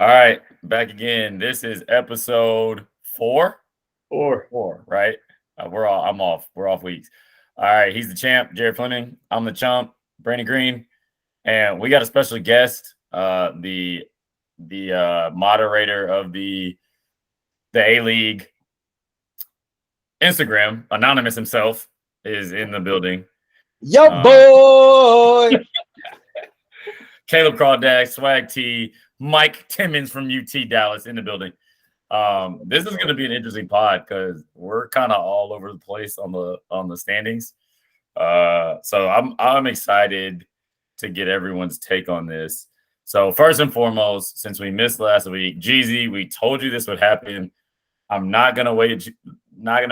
All right, back again. This is episode four. Four, right? I'm off. We're off weeks. All right, he's the champ, Jared Fleming. I'm the chump, Brandon Green, and we got a special guest, the moderator of the A League Instagram, anonymous himself, is in the building. Yo, boy. Caleb Crawdack, Swag T, Mike Timmons from UT Dallas in the building. This is going to be an interesting pod because we're kind of all over the place on the standings. So I'm excited to get everyone's take on this. So first and foremost, since we missed last week, Jeezy, we told you this would happen. I'm not gonna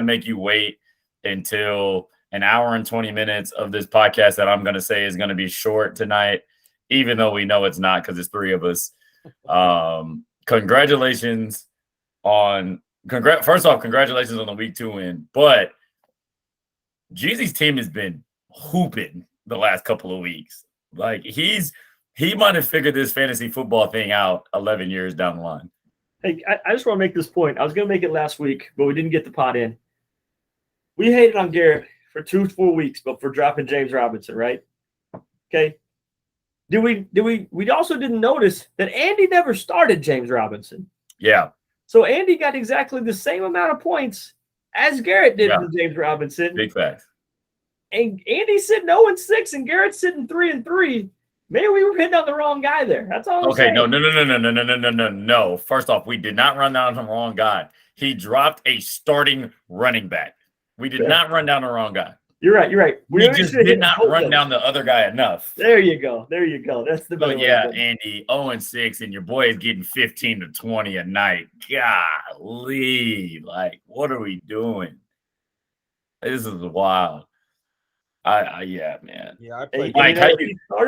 make you wait until an hour and 20 minutes of this podcast that I'm gonna say is gonna be short tonight, even though we know it's not because it's three of us. Congratulations on congratulations on the week 2 win. But Jeezy's team has been hooping the last couple of weeks. Like he might have figured this fantasy football thing out 11 years down the line. Hey, I just want to make this point. I was going to make it last week, but we didn't get the pod in. We hated on Garrett for 2 full weeks, but for dropping James Robinson, right? Okay. We also didn't notice that Andy never started James Robinson. Yeah. So Andy got exactly the same amount of points as Garrett did for James Robinson. Big facts. And Andy's sitting 0-6 and Garrett's sitting 3-3. Maybe we were hitting on the wrong guy there. That's all I'm saying. No. First off, we did not run down the wrong guy. He dropped a starting running back. We did not run down the wrong guy. You're right. We just did not run down the other guy enough. There you go. That's the better way. Andy, 0-6, and your boy is getting 15 to 20 a night. Golly. Like, what are we doing? This is wild. Man. Yeah, I played. Mike,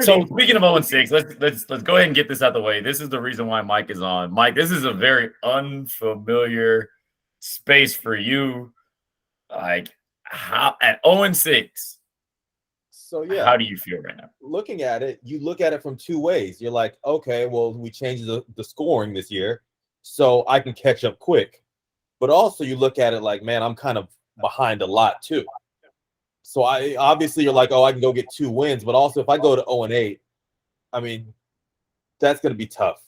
so speaking of 0-6, let's go ahead and get this out the way. This is the reason why Mike is on. Mike, this is a very unfamiliar space for you. Like, how at 0-6? So yeah, how do you feel right now? Looking at it, you look at it from two ways. You're like, okay, well, we changed the scoring this year, so I can catch up quick. But also, you look at it like, man, I'm kind of behind a lot too. So obviously you're like, oh, I can go get 2 wins, but also if I go to 0-8, I mean, that's going to be tough.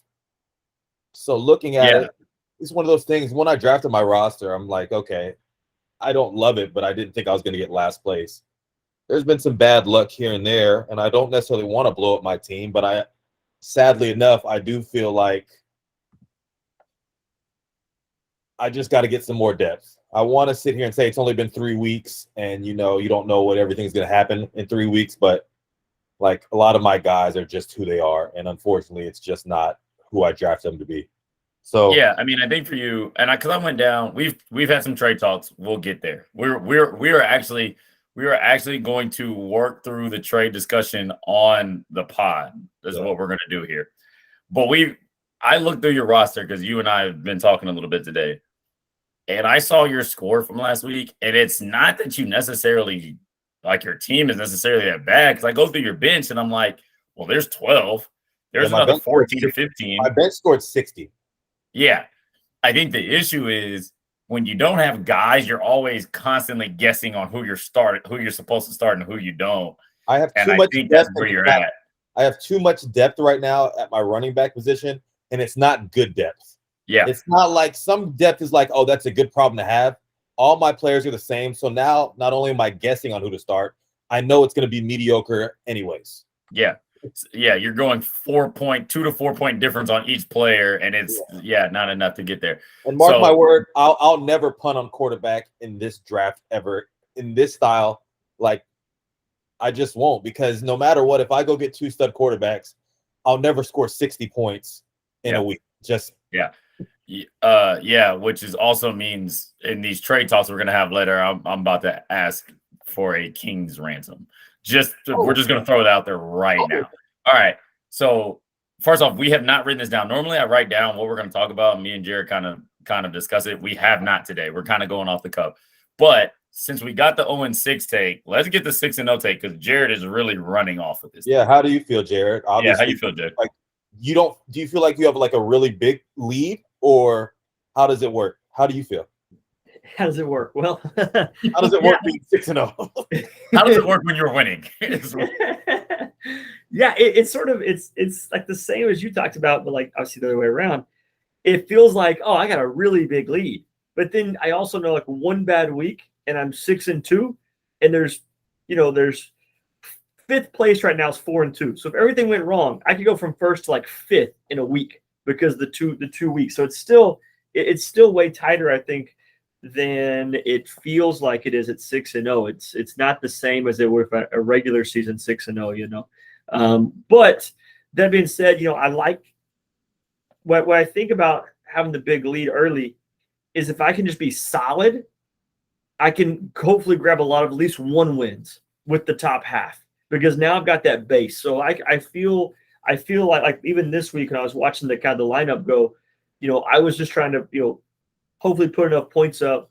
So looking at it, it's one of those things. When I drafted my roster, I'm like, okay, I don't love it, but I didn't think I was going to get last place. There's been some bad luck here and there, and I don't necessarily want to blow up my team, but sadly enough, I do feel like I just got to get some more depth. I want to sit here and say it's only been 3 weeks and, you don't know what everything's going to happen in 3 weeks. But, like, a lot of my guys are just who they are. And, unfortunately, it's just not who I drafted them to be. So, yeah, I mean, I think for you, and because I went down, we've had some trade talks. We'll get there. We are actually going to work through the trade discussion on the pod. This is what we're going to do here. But I looked through your roster because you and I have been talking a little bit today. And I saw your score from last week, and it's not that you necessarily like your team is necessarily that bad. Because I go through your bench, and I'm like, well, there's 12. There's another 14 to 15. My bench scored 60. Yeah. I think the issue is when you don't have guys, you're always constantly guessing on who you're supposed to start and who you don't. I have too much depth. That's where you're at. I have too much depth right now at my running back position, and it's not good depth. Yeah. It's not like some depth is like, oh, that's a good problem to have. All my players are the same. So now not only am I guessing on who to start, I know it's going to be mediocre anyways. Yeah. Yeah. You're going 2 to 4 point difference on each player. And it's not enough to get there. And mark my word, I'll never punt on quarterback in this draft ever in this style. Like, I just won't, because no matter what, if I go get 2 stud quarterbacks, I'll never score 60 points in a week. Which is also means in these trade talks we're gonna have later, I'm about to ask for a king's ransom. We're just gonna throw it out there right now. All right. So first off, we have not written this down. Normally I write down what we're gonna talk about. Me and Jared kind of discuss it. We have not today. We're kind of going off the cuff. But since we got the 0-6 take, let's get the 6-0 take because Jared is really running off of this. Yeah, how do you feel, Jared? Obviously, how you feel, Jared? Like, do you feel like you have like a really big lead, or how does it work? How do you feel? How does it work? Well, How does it work being 6-0? How does it work when you're winning? Yeah, it's sort of it's like the same as you talked about, but like obviously the other way around. It feels like, oh, I got a really big lead, but then I also know like one bad week and I'm 6-2, and there's fifth place right now is 4-2. So if everything went wrong, I could go from first to like fifth in a week because the 2 weeks. So it's still way tighter, I think, than it feels like it is at 6-0. It's not the same as it were for a regular season 6-0. But that being said, I like what I think about having the big lead early is if I can just be solid, I can hopefully grab a lot of at least one wins with the top half, because now I've got that base. So I feel like even this week when I was watching the lineup go, I was just trying to hopefully put enough points up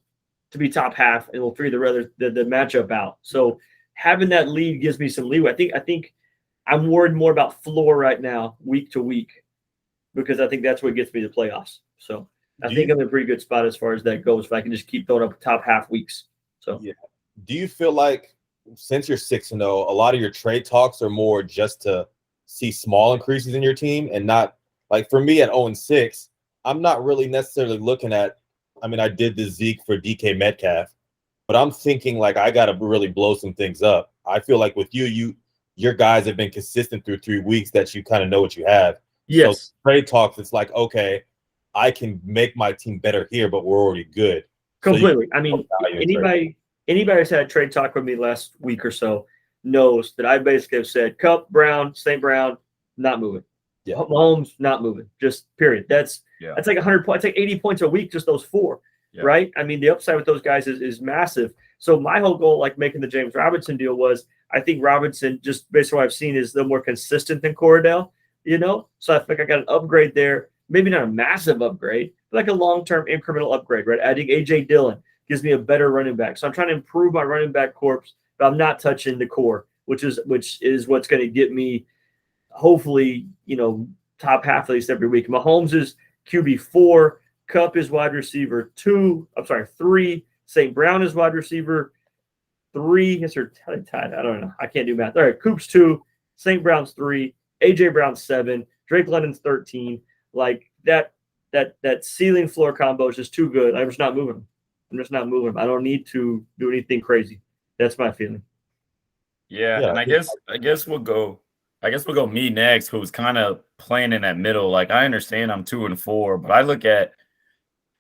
to be top half, and we'll figure the matchup out. So having that lead gives me some leeway. I think I'm worried more about floor right now, week to week, because I think that's what gets me to playoffs. So I think I'm in a pretty good spot as far as that goes, if I can just keep throwing up top half weeks. So yeah. Do you feel like since you're 6-0, a lot of your trade talks are more just to see small increases in your team, and not like for me at 0-6, I'm not really necessarily looking at, I mean, I did the Zeke for DK Metcalf, but I'm thinking like I got to really blow some things up. I feel like with your guys have been consistent through 3 weeks that you kind of know what you have. yes. So trade talks, it's like, okay, I can make my team better here, but we're already good. Completely. I mean, anybody who's had a trade talk with me last week or so knows that I basically have said Cup, Brown, St. Brown, not moving. Yeah. Mahomes, not moving. Just period. That's like 100 points, like 80 points a week, just those four. Yeah. Right? I mean, the upside with those guys is massive. So my whole goal, like making the James Robinson deal, was I think Robinson, just based on what I've seen, is a little more consistent than Cordell, So I think I got an upgrade there. Maybe not a massive upgrade, but like a long-term incremental upgrade, right? Adding A.J. Dillon gives me a better running back. So I'm trying to improve my running back corps, but I'm not touching the core, which is what's going to get me, hopefully, top half at least every week. Mahomes is QB4. Cup is wide receiver 3. St. Brown is wide receiver 3. Yes, they're tied. I don't know. I can't do math. All right, Coop's 2. St. Brown's 3. A.J. Brown's 7. Drake London's 13. Like that ceiling floor combo is just too good. I'm just not moving them. I don't need to do anything crazy. That's my feeling. Yeah, and I guess we'll go me next, who's kind of playing in that middle. Like I understand I'm 2-4, but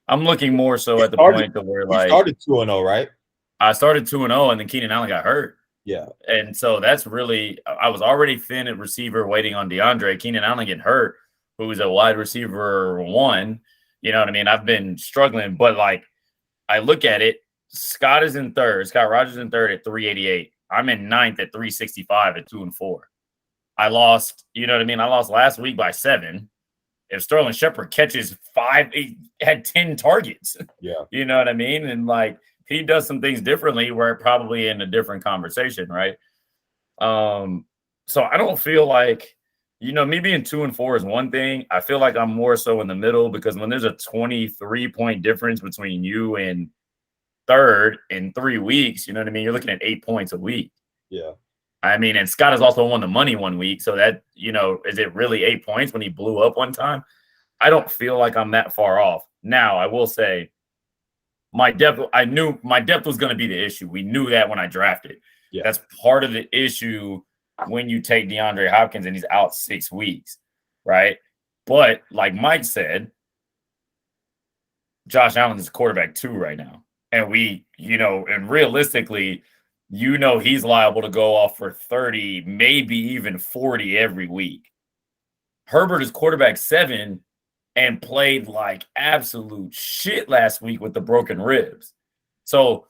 I'm looking more so at the point to where like you started 2-0, right? I started 2-0, and then Keenan Allen got hurt. Yeah, and so that's really, I was already thin at receiver, waiting on DeAndre. Keenan Allen getting hurt, who was a wide receiver 1. You know what I mean? I've been struggling, but like I look at it, Scott is in third. Scott Rogers in third at 388. I'm in ninth at 365 at 2-4. I lost, you know what I mean? I lost last week by 7. If Sterling Shepard catches 5, he had 10 targets. Yeah. You know what I mean? And like he does some things differently, we're probably in a different conversation, right? So I don't feel like, me being 2-4 is one thing. I feel like I'm more so in the middle, because when there's a 23-point difference between you and third in 3 weeks, you know what I mean? You're looking at 8 points a week. Yeah. I mean, and Scott has also won the money 1 week. So that, is it really 8 points when he blew up one time? I don't feel like I'm that far off. Now, I will say I knew my depth was going to be the issue. We knew that when I drafted. Yeah. That's part of the issue when you take DeAndre Hopkins and he's out 6 weeks, right? But like Mike said, Josh Allen is quarterback 2 right now. And and realistically, he's liable to go off for 30, maybe even 40 every week. Herbert is quarterback 7 and played like absolute shit last week with the broken ribs. So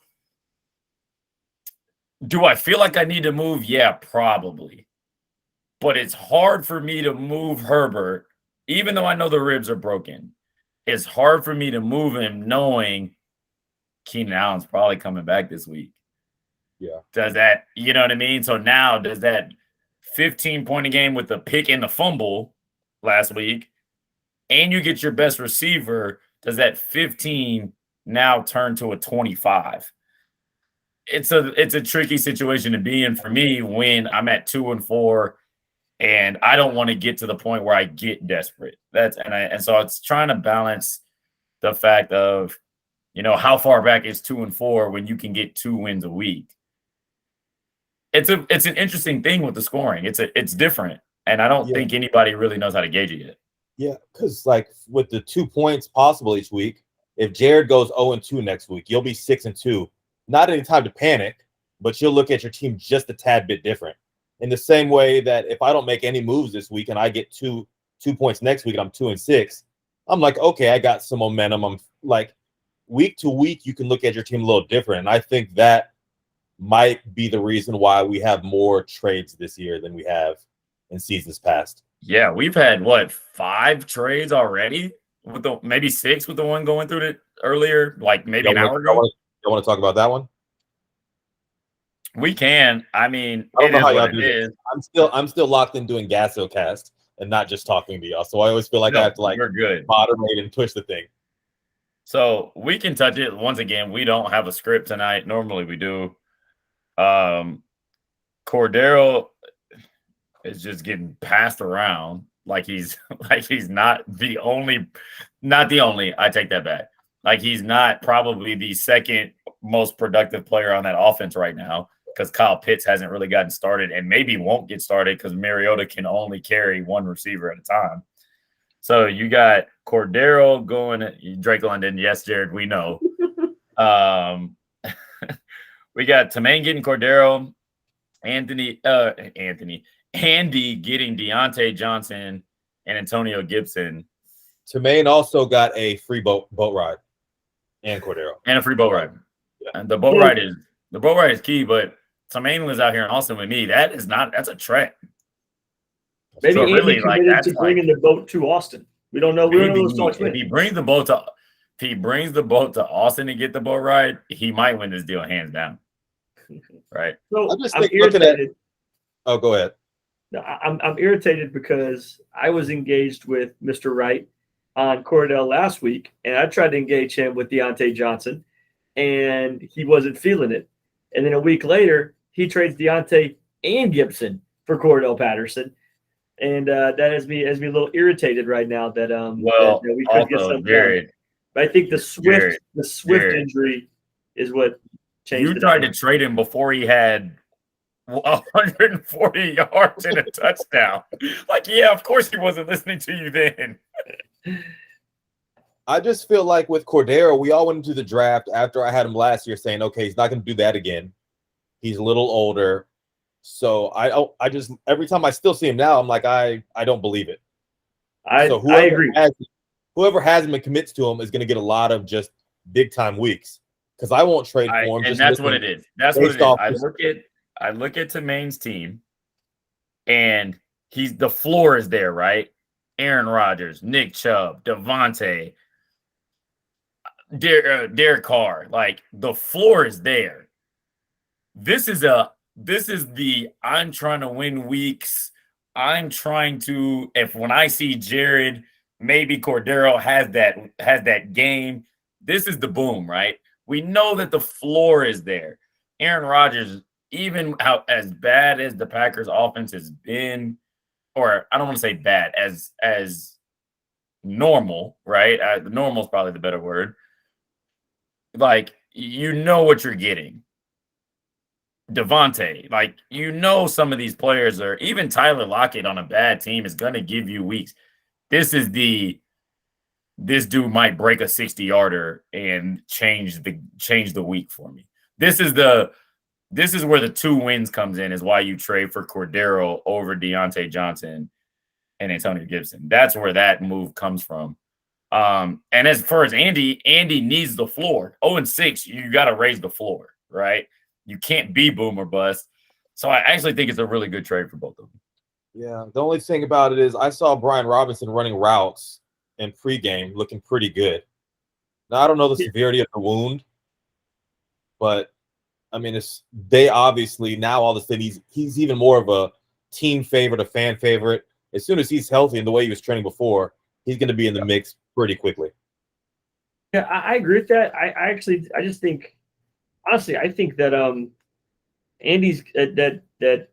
do I feel like I need to move? Yeah, probably. But it's hard for me to move Herbert, even though I know the ribs are broken. It's hard for me to move him knowing Keenan Allen's probably coming back this week. Yeah. Does that, you know what I mean? So now does that 15-point a game with the pick and the fumble last week, and you get your best receiver, does that 15 now turn to a 25? It's a tricky situation to be in for me when I'm at 2-4 and I don't want to get to the point where I get desperate. So it's trying to balance the fact of, how far back is 2-4 when you can get 2 wins a week. It's an interesting thing with the scoring. It's different, and I don't think anybody really knows how to gauge it yet. Yeah, because like with the 2 points possible each week, if Jared goes 0-2 next week, you'll be 6-2. Not any time to panic, but you'll look at your team just a tad bit different. In the same way that if I don't make any moves this week and I get 2 points next week and I'm 2-6, I'm like, okay, I got some momentum. I'm like, week to week, you can look at your team a little different. And I think that might be the reason why we have more trades this year than we have in seasons past. Yeah, we've had 5 trades already, with maybe 6 with the one going through it earlier, like maybe an hour ago. You want to talk about that one? We can. I mean, I don't know how y'all do this. I'm still locked in doing Gassocast and not just talking to y'all. So I always feel like I have to we're good. moderate and push the thing. So we can touch it. Once again, we don't have a script tonight. Normally we do. Cordero is just getting passed around like he's not the only. I take that back. Like he's not probably the second most productive player on that offense right now, because Kyle Pitts hasn't really gotten started and maybe won't get started because Mariota can only carry one receiver at a time. So you got Cordero going, Drake London. Yes, Jared, we know. We got Tamain getting Cordero, Andy getting Deontay Johnson and Antonio Gibson. Tamain also got a free boat ride and Cordero. And a free boat ride. Yeah. And the boat ride is key, but Tamain was out here in Austin with me. That's a trek. Maybe So Andy really, committed to bringing the boat to Austin. We don't know. If he brings the boat to Austin and get the boat ride, he might win this deal hands down. Right. So I'm irritated. Oh, go ahead. No, I'm irritated because I was engaged with Mr. Wright on Cordell last week, and I tried to engage him with Deontay Johnson, and he wasn't feeling it. And then a week later, he trades Deontay and Gibson for Cordell Patterson. And that has me a little irritated right now that we could get something done. But I think the Swift injury is what changed. You tried to trade him before he had 140 yards and a touchdown. Like, yeah, of course he wasn't listening to you then. I just feel like with Cordero, we all went into the draft after I had him last year saying, okay, he's not going to do that again. He's a little older. So I just every time I still see him now, I'm like, I don't believe it. I agree. Whoever has him and commits to him is going to get a lot of just big time weeks, because I won't trade for him. And that's what it is. That's what it is. I look at Tamain's team, and the floor is there, right? Aaron Rodgers, Nick Chubb, Devontae, Derek Carr. Like, the floor is there. This is the I'm trying to win weeks. I'm trying to, when I see Jared, maybe Cordero has that game. This is the boom, right? We know that the floor is there. Aaron Rodgers, even as bad as the Packers offense has been, or I don't want to say bad, as normal, right? Normal is probably the better word. Like, you know what you're getting. Devontae, like, some of these players are, even Tyler Lockett on a bad team is going to give you weeks. This dude might break a 60-yarder and change the week for me. This is where the 2 wins comes in, is why you trade for Cordero over Deontay Johnson and Antonio Gibson. That's where that move comes from. And as far as Andy needs the floor. 0-6, you got to raise the floor, right? You can't be boom or bust. So I actually think it's a really good trade for both of them. Yeah. The only thing about it is I saw Brian Robinson running routes in pregame looking pretty good. Now, I don't know the severity of the wound, but I mean, they obviously now all of a sudden he's even more of a team favorite, a fan favorite. as soon as he's healthy and the way he was training before, he's going to be in the mix pretty quickly. Yeah, I agree with that. I just think, honestly, I think that Andy's that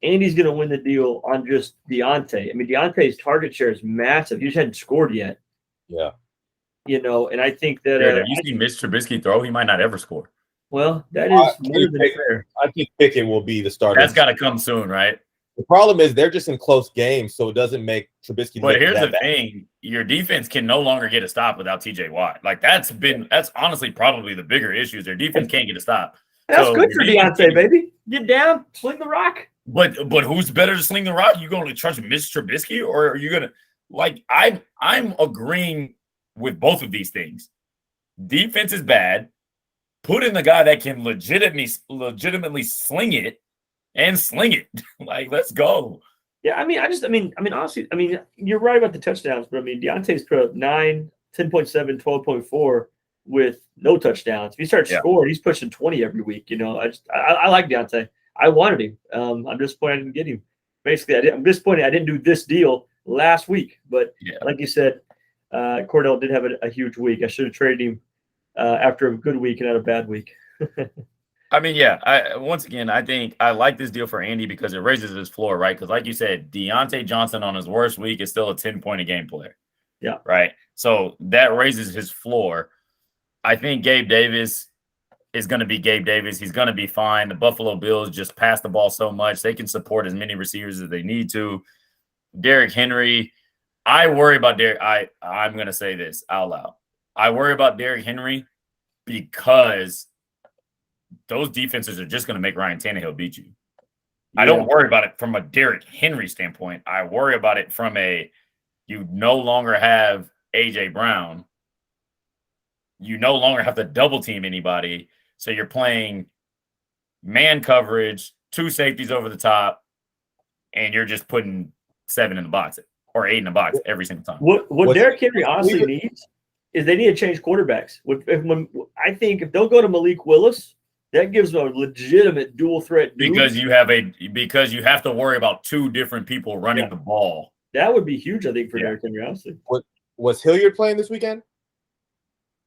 Andy's going to win the deal on just Deontay. I mean, Deontay's target share is massive. He just hadn't scored yet. Yeah. And I think that Have you seen Mitch Trubisky throw? He might not ever score. Well, that is more than fair. I think Pickett will be the starter. That's got to come soon, right? The problem is they're just in close games, so it doesn't make Trubisky. But here's the thing: your defense can no longer get a stop without TJ Watt. Like that's honestly probably the bigger issue. Their defense can't get a stop. That's good for Deontay, baby. Get down, sling the rock. But who's better to sling the rock? You going to trust Mitch Trubisky, or are you gonna I'm agreeing with both of these things. Defense is bad. Put in the guy that can legitimately sling it. Like, let's go. Yeah, honestly, you're right about the touchdowns, but Deontay's put up 9, 10.7, 12.4 with no touchdowns. If he starts scoring, he's pushing 20 every week. I like Deontay. I wanted him. I'm disappointed I didn't get him. Basically, I'm disappointed I didn't do this deal last week. But like you said, Cordell did have a huge week. I should have traded him after a good week and not a bad week. Once again, I think I like this deal for Andy because it raises his floor, right? Because like you said, Deontay Johnson on his worst week is still a 10-point-a-game player. Yeah. Right? So that raises his floor. I think Gabe Davis is going to be Gabe Davis. He's going to be fine. The Buffalo Bills just pass the ball so much. They can support as many receivers as they need to. Derrick Henry, I worry about Derrick. I'm going to say this out loud. I worry about Derrick Henry because those defenses are just going to make Ryan Tannehill beat you. Yeah. I don't worry about it from a Derrick Henry standpoint. I worry about it from you no longer have A.J. Brown. You no longer have to double team anybody. So you're playing man coverage, 2 safeties over the top, and you're just putting 7 in the box or 8 in the box every single time. What Derrick Henry honestly needs is they need to change quarterbacks. I think if they'll go to Malik Willis, that gives them a legitimate dual threat dude. Because you have to worry about 2 different people running the ball. That would be huge, I think, for Derrick Henry, honestly. Was Hilliard playing this weekend?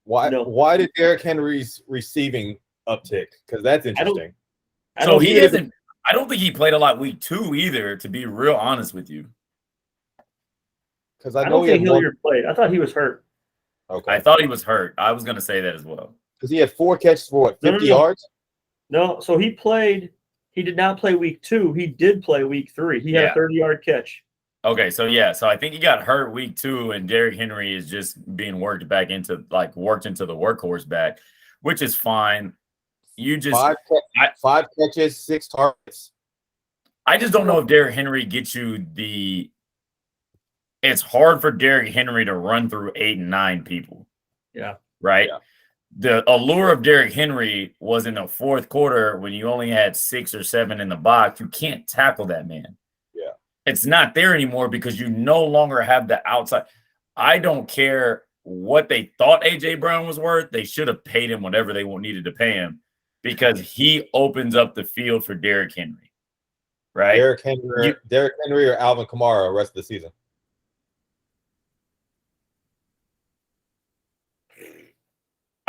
Why? No. Why did Derrick Henry's receiving uptick? Because that's interesting. I don't think he played a lot week 2 either. To be real honest with you, because I don't think Hilliard played. I thought he was hurt. Okay, I thought he was hurt. I was going to say that as well. Because he had 4 catches for 50 yards. No, so he played. He did not play week 2. He did play week 3. He had a 30-yard catch. Okay, so I think he got hurt week 2, and Derrick Henry is just being worked into the workhorse back, which is fine. You just 5 catches, 6 targets. I just don't know if Derrick Henry gets you it's hard for Derrick Henry to run through 8 and 9 people. Yeah. Right? Yeah. The allure of Derrick Henry was in the fourth quarter when you only had 6 or 7 in the box. You can't tackle that man. Yeah. It's not there anymore because you no longer have the outside. I don't care what they thought A.J. Brown was worth. They should have paid him whatever they needed to pay him because he opens up the field for Derrick Henry. Right? Derrick Henry or Alvin Kamara the rest of the season.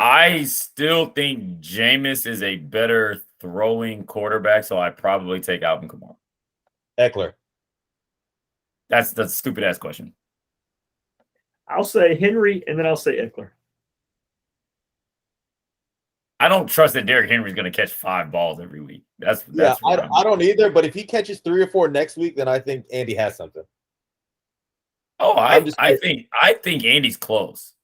I still think Jameis is a better throwing quarterback, so I probably take Alvin Kamara. Eckler. That's the stupid ass question. I'll say Henry, and then I'll say Eckler. I don't trust that Derrick Henry's going to catch 5 balls every week. I don't either. But if he catches 3 or 4 next week, then I think Andy has something. Oh, I think Andy's close.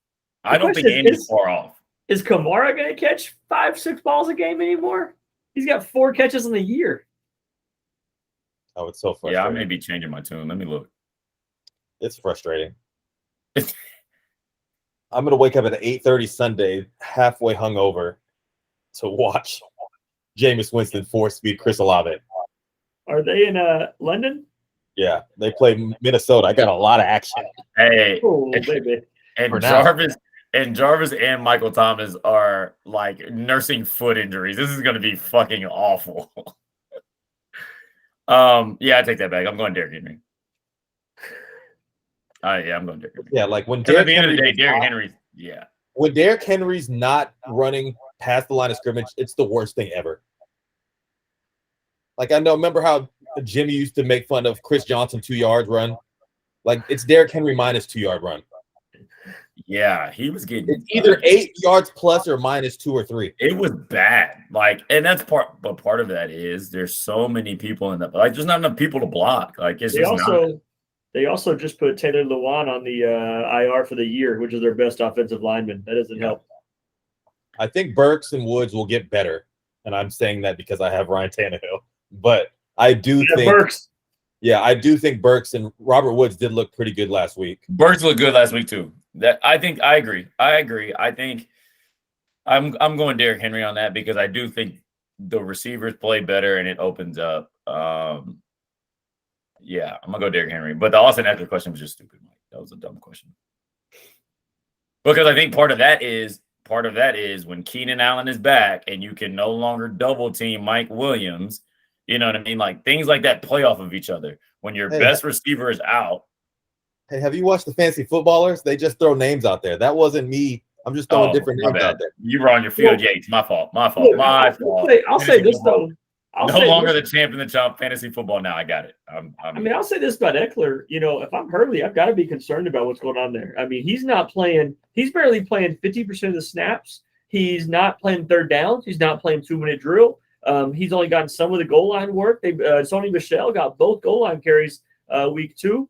I don't think Andy's far off. Is Kamara going to catch 5, 6 balls a game anymore? He's got 4 catches in the year. Oh, it's so frustrating. Yeah, I may be changing my tune. Let me look. It's frustrating. I'm going to wake up at 8:30 Sunday, halfway hungover, to watch Jameis Winston 4-speed Chris Olave. Are they in London? Yeah, they play Minnesota. I got a lot of action. Hey, baby. And Jarvis and Michael Thomas are like nursing foot injuries. This is going to be fucking awful. I take that back. I'm going Derrick Henry. Yeah, I'm going Derrick Henry. Yeah, like when At Derrick the end of the Henry, day, Derrick Henry. Yeah. when Derrick Henry's not running past the line of scrimmage, it's the worst thing ever. Like I know, remember how Jimmy used to make fun of Chris Johnson 2-yard run? Like it's Derrick Henry minus 2-yard run. Yeah, he was getting. It's either 8 yards plus or minus 2 or 3. It was bad. Like, and that's part of that is there's so many people in that. Like, there's not enough people to block. Like, it's They also just put Taylor Lewan on the IR for the year, which is their best offensive lineman. That doesn't help. I think Burks and Woods will get better, and I'm saying that because I have Ryan Tannehill. But I do think Burks. Yeah, I do think Burks and Robert Woods did look pretty good last week. Burks looked good last week too. I agree. I think I'm going Derrick Henry on that because I do think the receivers play better and it opens up. Yeah, I'm gonna go Derrick Henry. But the Austin Eckler question was just stupid, Mike. That was a dumb question. Because I think part of that is when Keenan Allen is back and you can no longer double team Mike Williams. You know what I mean? Like things like that play off of each other. When your best receiver is out. Hey, have you watched the fancy footballers? They just throw names out there. That wasn't me. I'm just throwing different names out there. You were on your field, Yates. My fault. I'll say this though. No longer the champ in the Chump fantasy football now. I got it. I'll say this about Eckler. You know, if I'm Hurley, I've got to be concerned about what's going on there. I mean, he's not playing. He's barely playing 50% of the snaps. He's not playing third downs. He's not playing 2-minute drill. He's only gotten some of the goal line work. Sony Michel got both goal line carries week 2.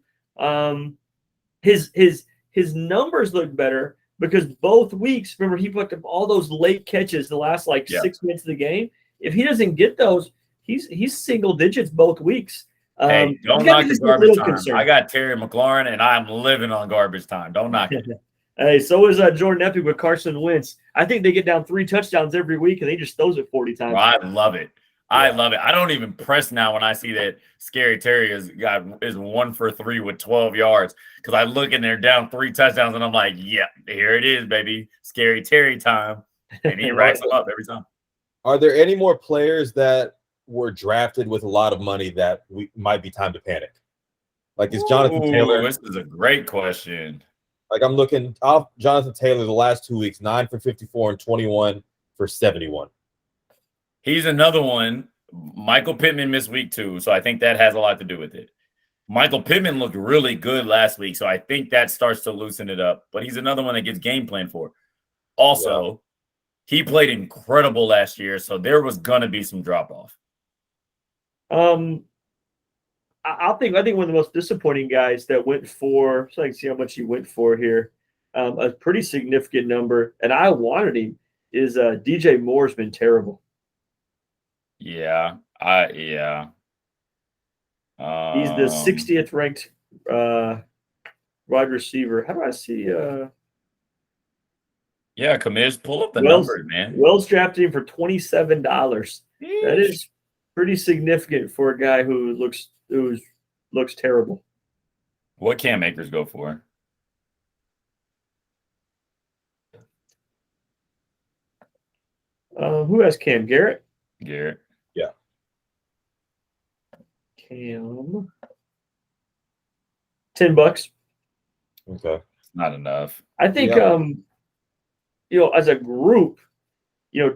His numbers look better because both weeks, remember, he put up all those late catches the last 6 minutes of the game. If he doesn't get those, he's single digits both weeks. Hey, don't knock the garbage time. Concerned. I got Terry McLaurin, and I'm living on garbage time. Don't knock it. Hey, so is Jordan Epic with Carson Wentz. I think they get down 3 touchdowns every week, and he just throws it 40 times. Well, I love it. I love it. I don't even press now when I see that Scary Terry is 1 for 3 with 12 yards because I look and they're down 3 touchdowns, and I'm like, yeah, here it is, baby. Scary Terry time. And he racks them up every time. Are there any more players that were drafted with a lot of money that we might be time to panic? Like, is Jonathan Taylor? This is a great question. Like, I'm looking off Jonathan Taylor the last 2 weeks, 9 for 54 and 21 for 71. He's another one. Michael Pittman missed week 2, so I think that has a lot to do with it. Michael Pittman looked really good last week, so I think that starts to loosen it up. But he's another one that gets game plan for. Also, he played incredible last year, so there was going to be some drop-off. I think one of the most disappointing guys that went for, so I can see how much he went for here, a pretty significant number, and I wanted him, is DJ Moore's been terrible. Yeah. He's the 60th ranked wide receiver. How do I see? Yeah, Kamish, pull up the numbers, man. Wells drafted him for $27. That is pretty significant for a guy who looks terrible. What Cam Akers go for? Who has Cam? Garrett? Garrett. Yeah. Cam. $10. Okay. It's not enough. I think as a group,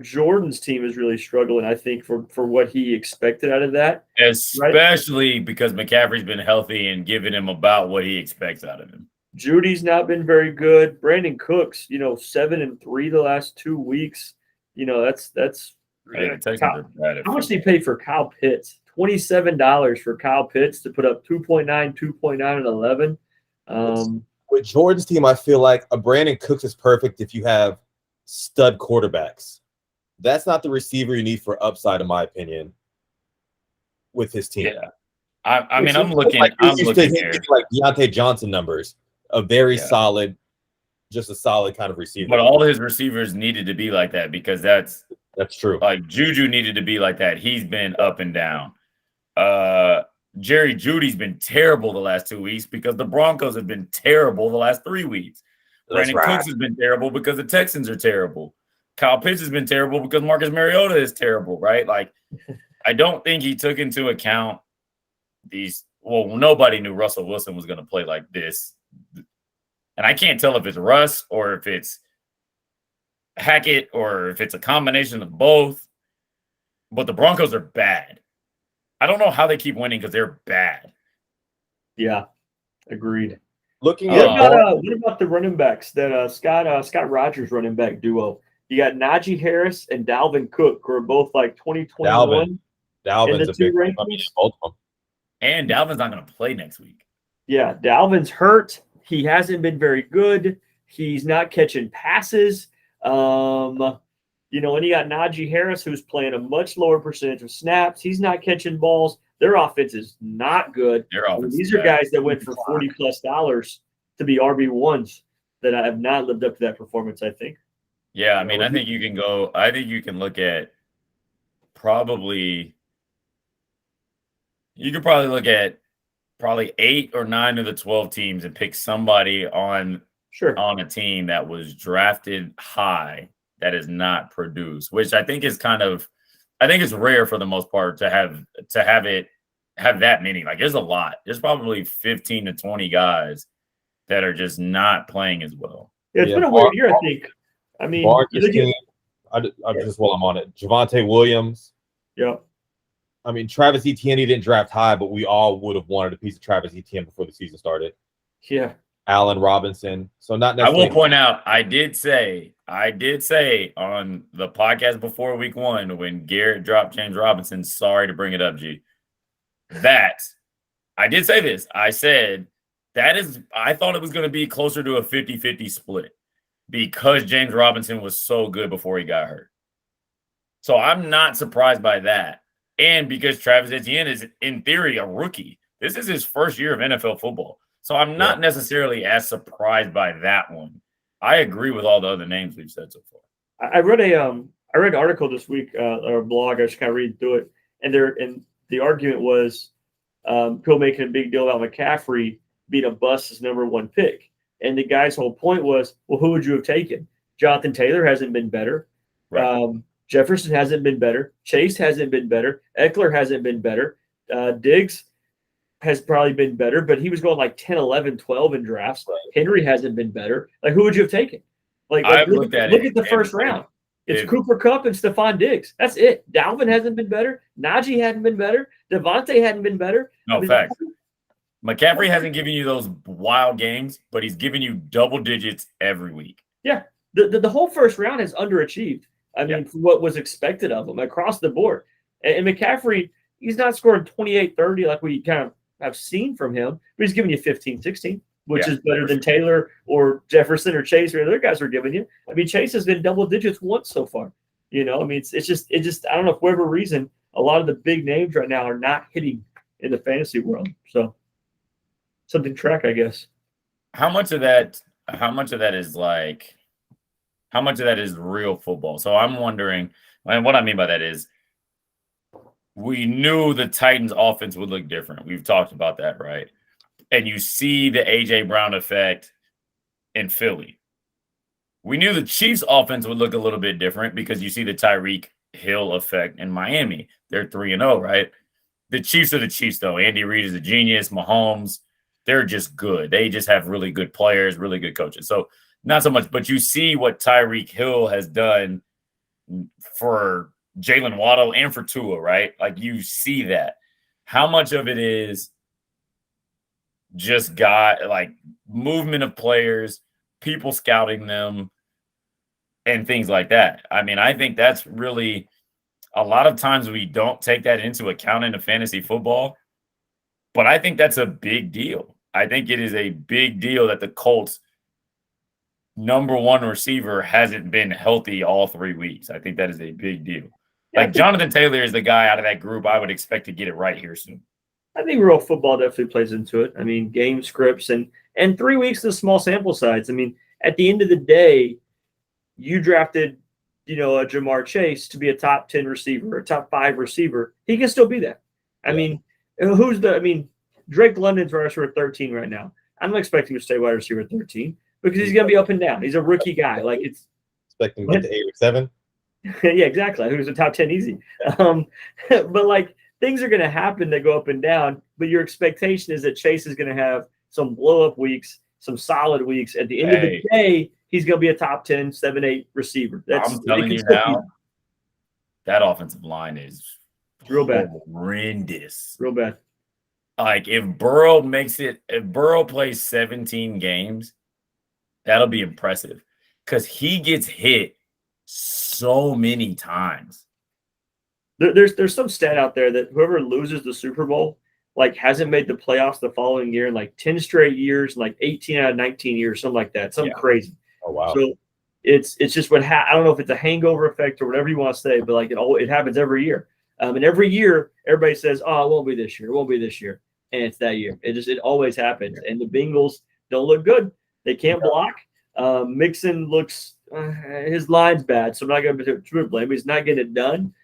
Jordan's team is really struggling, I think, for what he expected out of that. Especially because McCaffrey's been healthy and giving him about what he expects out of him. Judy's not been very good. Brandon Cooks, 7-3 the last 2 weeks. That's how much did he pay for Kyle Pitts? $27 for Kyle Pitts to put up 2.9, 2.9, and 11. With Jordan's team, I feel like a Brandon Cooks is perfect if you have stud quarterbacks. That's not the receiver you need for upside, in my opinion, with his team. Yeah. I'm looking here. Like Deontay Johnson numbers, a very solid, just a solid kind of receiver. But all his receivers needed to be like that because that's true. Like Juju needed to be like that. He's been up and down. Jerry Judy's been terrible the last 2 weeks because the Broncos have been terrible the last 3 weeks. Brandon Cooks has been terrible because the Texans are terrible. Kyle Pitts has been terrible because Marcus Mariota is terrible, right? Like, I don't think he took into account nobody knew Russell Wilson was going to play like this and I can't tell if it's Russ or if it's Hackett or if it's a combination of both, but the Broncos are bad. I don't know how they keep winning because they're bad. Yeah, agreed. Looking What at about the running backs that Scott Rogers running back duo? You got Najee Harris and Dalvin Cook, who are both like 2021 Dalvin's the a big two one. I mean, both of them. And Dalvin's not going to play next week. Yeah, Dalvin's hurt. He hasn't been very good. He's not catching passes. And you got Najee Harris, who's playing a much lower percentage of snaps. He's not catching balls. Their offense is not good. These are guys that went for $40+ to be RB1s that have not lived up to that performance, I think. Yeah, I mean, I think you can look at probably 8 or 9 of the 12 teams and pick somebody on a team that was drafted high that is not produced, which I think is it's rare for the most part to have that many. Like, there's a lot. There's probably 15 to 20 guys that are just not playing as well. Yeah, it's been a weird year, I think. I mean, just while I'm on it, Javonte Williams. Yeah. I mean, Travis Etienne, he didn't draft high, but we all would have wanted a piece of Travis Etienne before the season started. Yeah. Allen Robinson. So not necessarily. I will point out, I did say on the podcast before week 1 when Garrett dropped James Robinson, sorry to bring it up, G, that I did say this. I said I thought it was going to be closer to a 50-50 split because James Robinson was so good before he got hurt. So I'm not surprised by that. And because Travis Etienne is, in theory, a rookie. This is his first year of NFL football. So I'm not necessarily as surprised by that one. I agree with all the other names we've said so far. I read an article this week, or a blog. I just kind of read through it, and the argument was people making a big deal about McCaffrey being a bust as number 1 pick, and the guy's whole point was, well, who would you have taken? Jonathan Taylor hasn't been better. Right. Jefferson hasn't been better. Chase hasn't been better. Eckler hasn't been better. Diggs has probably been better, but he was going like 10, 11, 12 in drafts. Henry hasn't been better. Like, who would you have taken? Look at the first round. It's Cooper Kupp and Stephon Diggs. That's it. Dalvin hasn't been better. Najee hadn't been better. Devontae hadn't been better. No, facts. McCaffrey hasn't given you those wild games, but he's giving you double digits every week. Yeah. The whole first round has underachieved. I mean, for what was expected of him across the board. And McCaffrey, he's not scoring 28, 30 like we kind of have seen from him, but he's giving you 15, 16, which is better than Taylor or Jefferson or Chase or other guys are giving you. I mean, Chase has been double digits once so far. I mean, it's just I don't know, for whatever reason, a lot of the big names right now are not hitting in the fantasy world. So something to track, I guess. How much of that is real football? So I'm wondering, and what I mean by that is we knew the Titans offense would look different. We've talked about that, right? And you see the A.J. Brown effect in Philly. We knew the Chiefs offense would look a little bit different because you see the Tyreek Hill effect in Miami. They're 3-0, right? The Chiefs are the Chiefs, though. Andy Reid is a genius. Mahomes, they're just good. They just have really good players, really good coaches. So not so much, but you see what Tyreek Hill has done for Jalen Waddle and for Tua, right? Like, you see that. How much of it is just movement of players, people scouting them, and things like that? I mean, I think that's really a lot of times we don't take that into account in fantasy football, but I think that's a big deal. I think it is a big deal that the Colts' number 1 receiver hasn't been healthy all 3 weeks. I think that is a big deal. Like, Jonathan Taylor is the guy out of that group I would expect to get it right here soon. I think real football definitely plays into it. I mean, game scripts and 3 weeks is a small sample size. I mean, at the end of the day, you drafted, a Jamar Chase to be a top 10 receiver, a top 5 receiver. He can still be that. I mean, Drake London's wide receiver at 13 right now. I'm not expecting him to stay wide receiver at 13 because he's going to be up and down. He's a rookie guy. Like, it's expecting him to get to 8 or 7. Yeah, exactly. I think it was a top 10 easy. But like, things are going to happen that go up and down, but your expectation is that Chase is going to have some blow up weeks some solid weeks. At the end of the day, he's going to be a top 10, 7, 8 receiver. I'm telling you now, that offensive line is real bad. Horrendous. Real bad. Like if Burrow plays 17 games, that'll be impressive because he gets hit so many times. There's some stat out there that whoever loses the Super Bowl like hasn't made the playoffs the following year in like 10 straight years, like 18 out of 19 years, something like that. Something crazy. Oh wow. So it's just what I don't know if it's a hangover effect or whatever you want to say, but like it happens every year. And every year everybody says, "Oh, it won't be this year. It won't be this year." And it's that year. It always happens. And the Bengals don't look good. They can't block. Mixon looks his line's bad, so I'm not going to blame. He's not getting it done.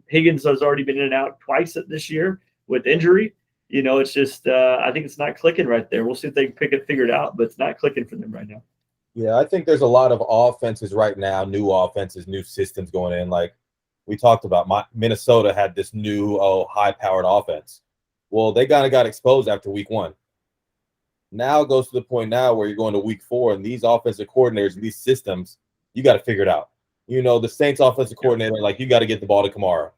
Higgins has already been in and out twice this year with injury. You know, it's just I think it's not clicking right there. We'll see if they can pick it figured out, but it's not clicking for them right now. Yeah, I think there's a lot of offenses right now, new offenses, new systems going in. Like we talked about, Minnesota had this new high-powered offense. Well, they kind of got exposed after week 1. Now it goes to the point now where you're going to week 4, and these offensive coordinators, these systems, you got to figure it out. You know, the Saints offensive coordinator, like, you got to get the ball to Kamara.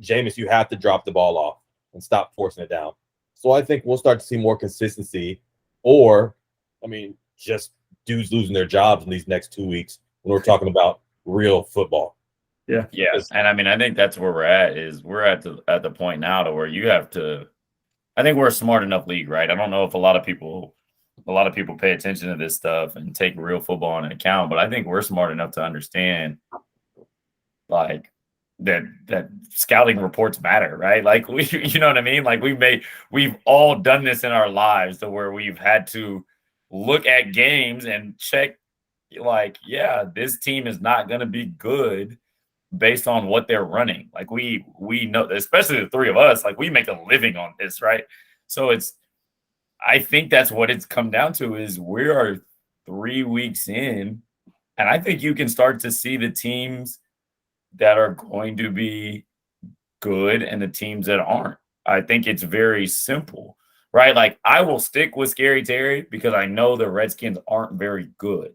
Jameis, you have to drop the ball off and stop forcing it down. So I think we'll start to see more consistency, or, I mean, just dudes losing their jobs in these next 2 weeks when we're talking about real football. Yeah. And I mean, I think that's where we're at. Is we're at the point now to where you have to. I think we're a smart enough league, right? I don't know if a lot of people pay attention to this stuff and take real football into account, but I think we're smart enough to understand, like, that scouting reports matter, right? Like you know what I mean? Like we've all done this in our lives to where we've had to look at games and check, like, yeah, this team is not going to be good based on what they're running. Like we know, especially the three of us, like we make a living on this, right? So I think that's what it's come down to is we are 3 weeks in, and I think you can start to see the teams that are going to be good and the teams that aren't. I think it's very simple, right? Like I will stick with Scary Terry because I know the Redskins aren't very good.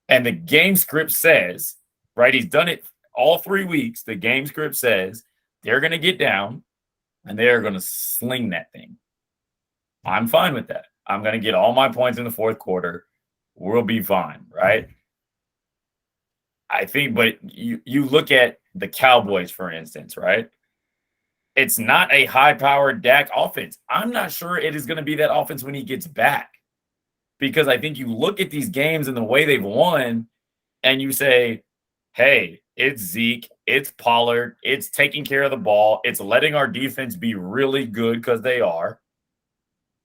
And the game script says, right, he's done it all 3 weeks. The game script says they're going to get down and they're going to sling that thing. I'm fine with that. I'm going to get all my points in the fourth quarter. We'll be fine, right? I think, but you look at the Cowboys, for instance, right? It's not a high-powered Dak offense. I'm not sure it is going to be that offense when he gets back. Because I think you look at these games and the way they've won, and you say, hey, it's Zeke, it's Pollard, it's taking care of the ball, it's letting our defense be really good because they are.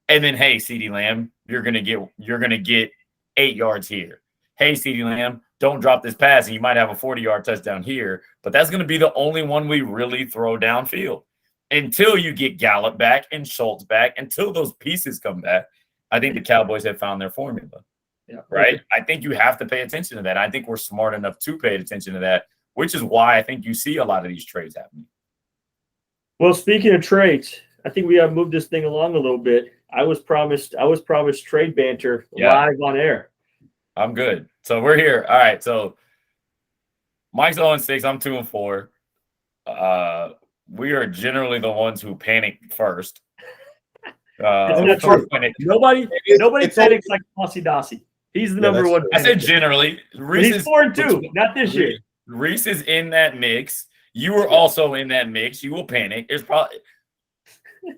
And then, hey, CeeDee Lamb, you're gonna get 8 yards here. Hey, CeeDee Lamb, don't drop this pass, and you might have a 40-yard touchdown here. But that's going to be the only one we really throw downfield until you get Gallup back and Schultz back. Until those pieces come back, I think the Cowboys have found their formula. Yeah, right? I think you have to pay attention to that. I think we're smart enough to pay attention to that, which is why I think you see a lot of these trades happening. Well, speaking of trades, I think we have moved this thing along a little bit. I was promised trade banter live on air. I'm good. So we're here. All right. So Mike's 0-6. I'm 2-4. We are generally the ones who panic first. It's not true. Nobody panics like Mossy Dossie. He's the number one. I said generally. He's 4-2. Not this year. Reese is in that mix. You were also in that mix. You will panic. It's probably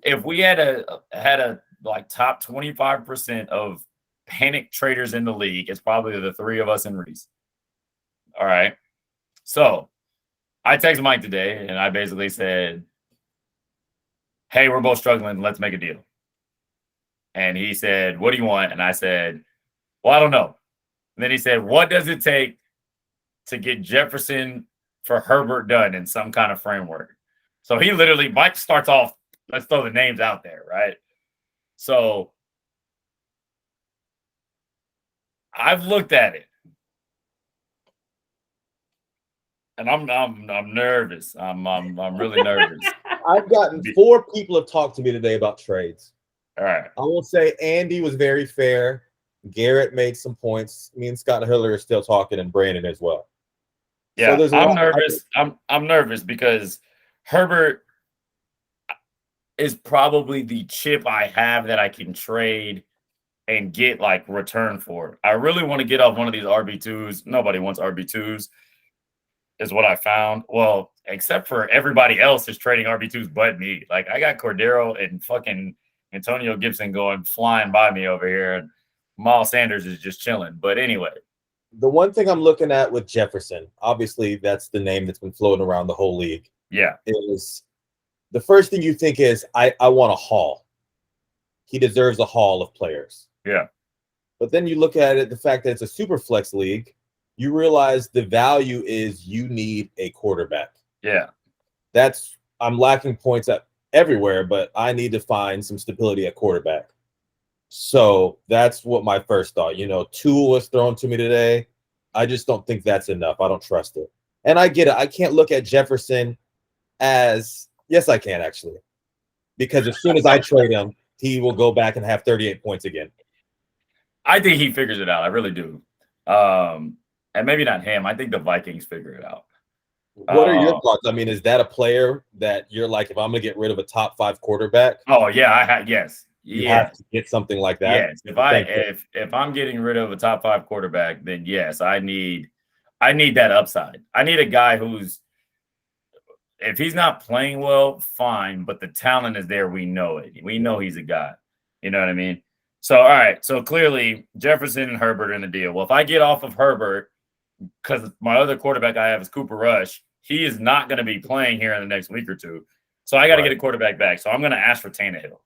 if we had a like top 25% of panic traders in the league, it's probably the three of us and Reese. All right. So I texted Mike today and I basically said, hey, we're both struggling. Let's make a deal. And he said, what do you want? And I said, well, I don't know. And then he said, what does it take to get Jefferson for Herbert done in some kind of framework? So he literally, Mike starts off, let's throw the names out there, right? So I've looked at it. And I'm nervous. I'm really nervous. I've gotten 4 people have talked to me today about trades. All right. I will say Andy was very fair. Garrett made some points. Me and Scott Hiller are still talking, and Brandon as well. Yeah, there's a I'm lot- nervous. I'm nervous because Herbert is probably the chip I have that I can trade and get like return for. I really want to get off one of these RB2s. Nobody wants RB2s, is what I found. Well, except for everybody else is trading RB2s but me. Like I got Cordero and fucking Antonio Gibson going flying by me over here, and Miles Sanders is just chilling. But anyway. The one thing I'm looking at with Jefferson, obviously that's the name that's been floating around the whole league. Yeah. Is the first thing you think is I want a haul. He deserves a haul of players. Yeah. But then you look at it, the fact that it's a super flex league, you realize the value is you need a quarterback. Yeah. I'm lacking points everywhere, but I need to find some stability at quarterback. So that's what my first thought. Tua was thrown to me today. I just don't think that's enough. I don't trust it. And I get it. I can't look at Jefferson as, yes, I can actually. Because as soon as I trade him, he will go back and have 38 points again. I think he figures it out. I really do. And maybe not him. I think the Vikings figure it out. What are your thoughts? I mean, is that a player that you're like, if I'm going to get rid of a top 5 quarterback? Oh, yeah. Yes. You have to get something like that. Yes. If I'm getting rid of a top 5 quarterback, then yes, I need that upside. I need a guy who's, if he's not playing well, fine, but the talent is there. We know it. We know he's a guy. You know what I mean? So, all right. So clearly Jefferson and Herbert are in the deal. Well, if I get off of Herbert, because my other quarterback I have is Cooper Rush, he is not going to be playing here in the next week or two. So I got to get a quarterback back. So I'm going to ask for Tannehill.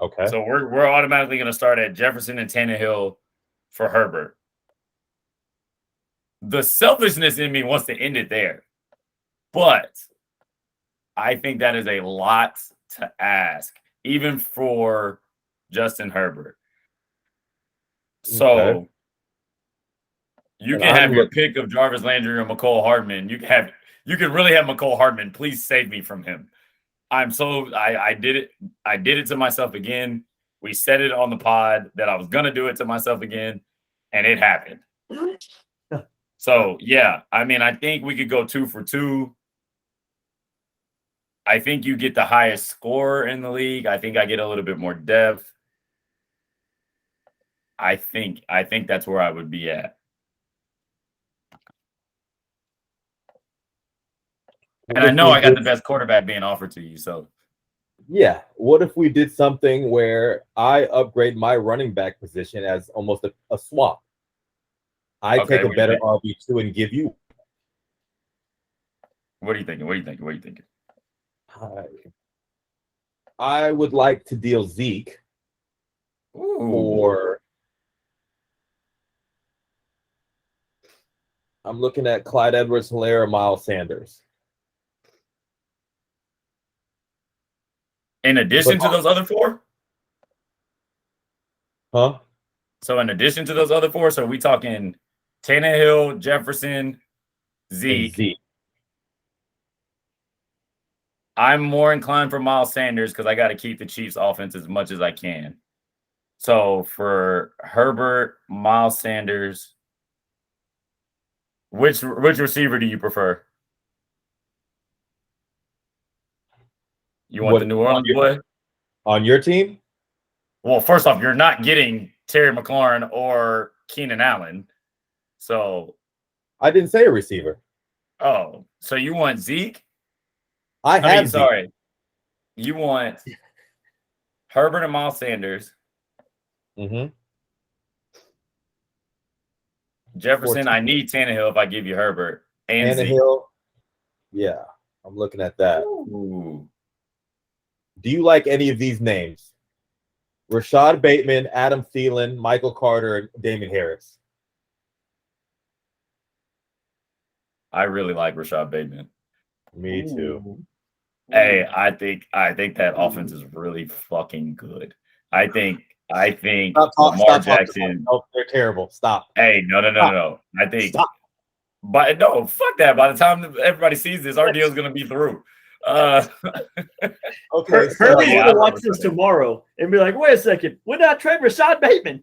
Okay. So we're automatically going to start at Jefferson and Tannehill for Herbert. The selfishness in me wants to end it there. But I think that is a lot to ask, even for Justin Herbert. So you can have your pick of Jarvis Landry or McCole Hardman. You can really have McCole Hardman. Please save me from him. I did it. I did it to myself again. We said it on the pod that I was going to do it to myself again, and it happened. So, yeah, I mean, I think we could go 2 for 2. I think you get the highest score in the league. I think I get a little bit more depth. I think that's where I would be at. And I know I got the best quarterback being offered to you. So, yeah. What if we did something where I upgrade my running back position as almost a swap? I take a better RB2 and give you. What are you thinking? I would like to deal Zeke for. I'm looking at Clyde Edwards-Helaire or Miles Sanders. In addition to those other 4? Huh? So in addition to those other 4, so we talking Tannehill, Jefferson, Zeke. I'm more inclined for Miles Sanders because I got to keep the Chiefs offense as much as I can. So for Herbert, Miles Sanders, which receiver do you prefer? You want the New Orleans boy? On your team? Well, first off, you're not getting Terry McLaurin or Keenan Allen. So I didn't say a receiver. Oh, so you want Zeke? Zeke. You want Herbert and Miles Sanders. Mm-hmm. Jefferson, 14. I need Tannehill if I give you Herbert. And Tannehill. Yeah, I'm looking at that. Ooh. Do you like any of these names? Rashad Bateman, Adam Thielen, Michael Carter, and Damien Harris. I really like Rashad Bateman. Me too. Hey, I think that offense is really fucking good. I think Lamar Jackson. Oh, they're terrible. Stop. Hey, no. I think. Stop. But no, fuck that. By the time everybody sees this, our deal is going to be through. Okay, so Herbie's Yeah, I gonna love watch it. this tomorrow and be like, "Wait a second, when did I trade Rashad Bateman?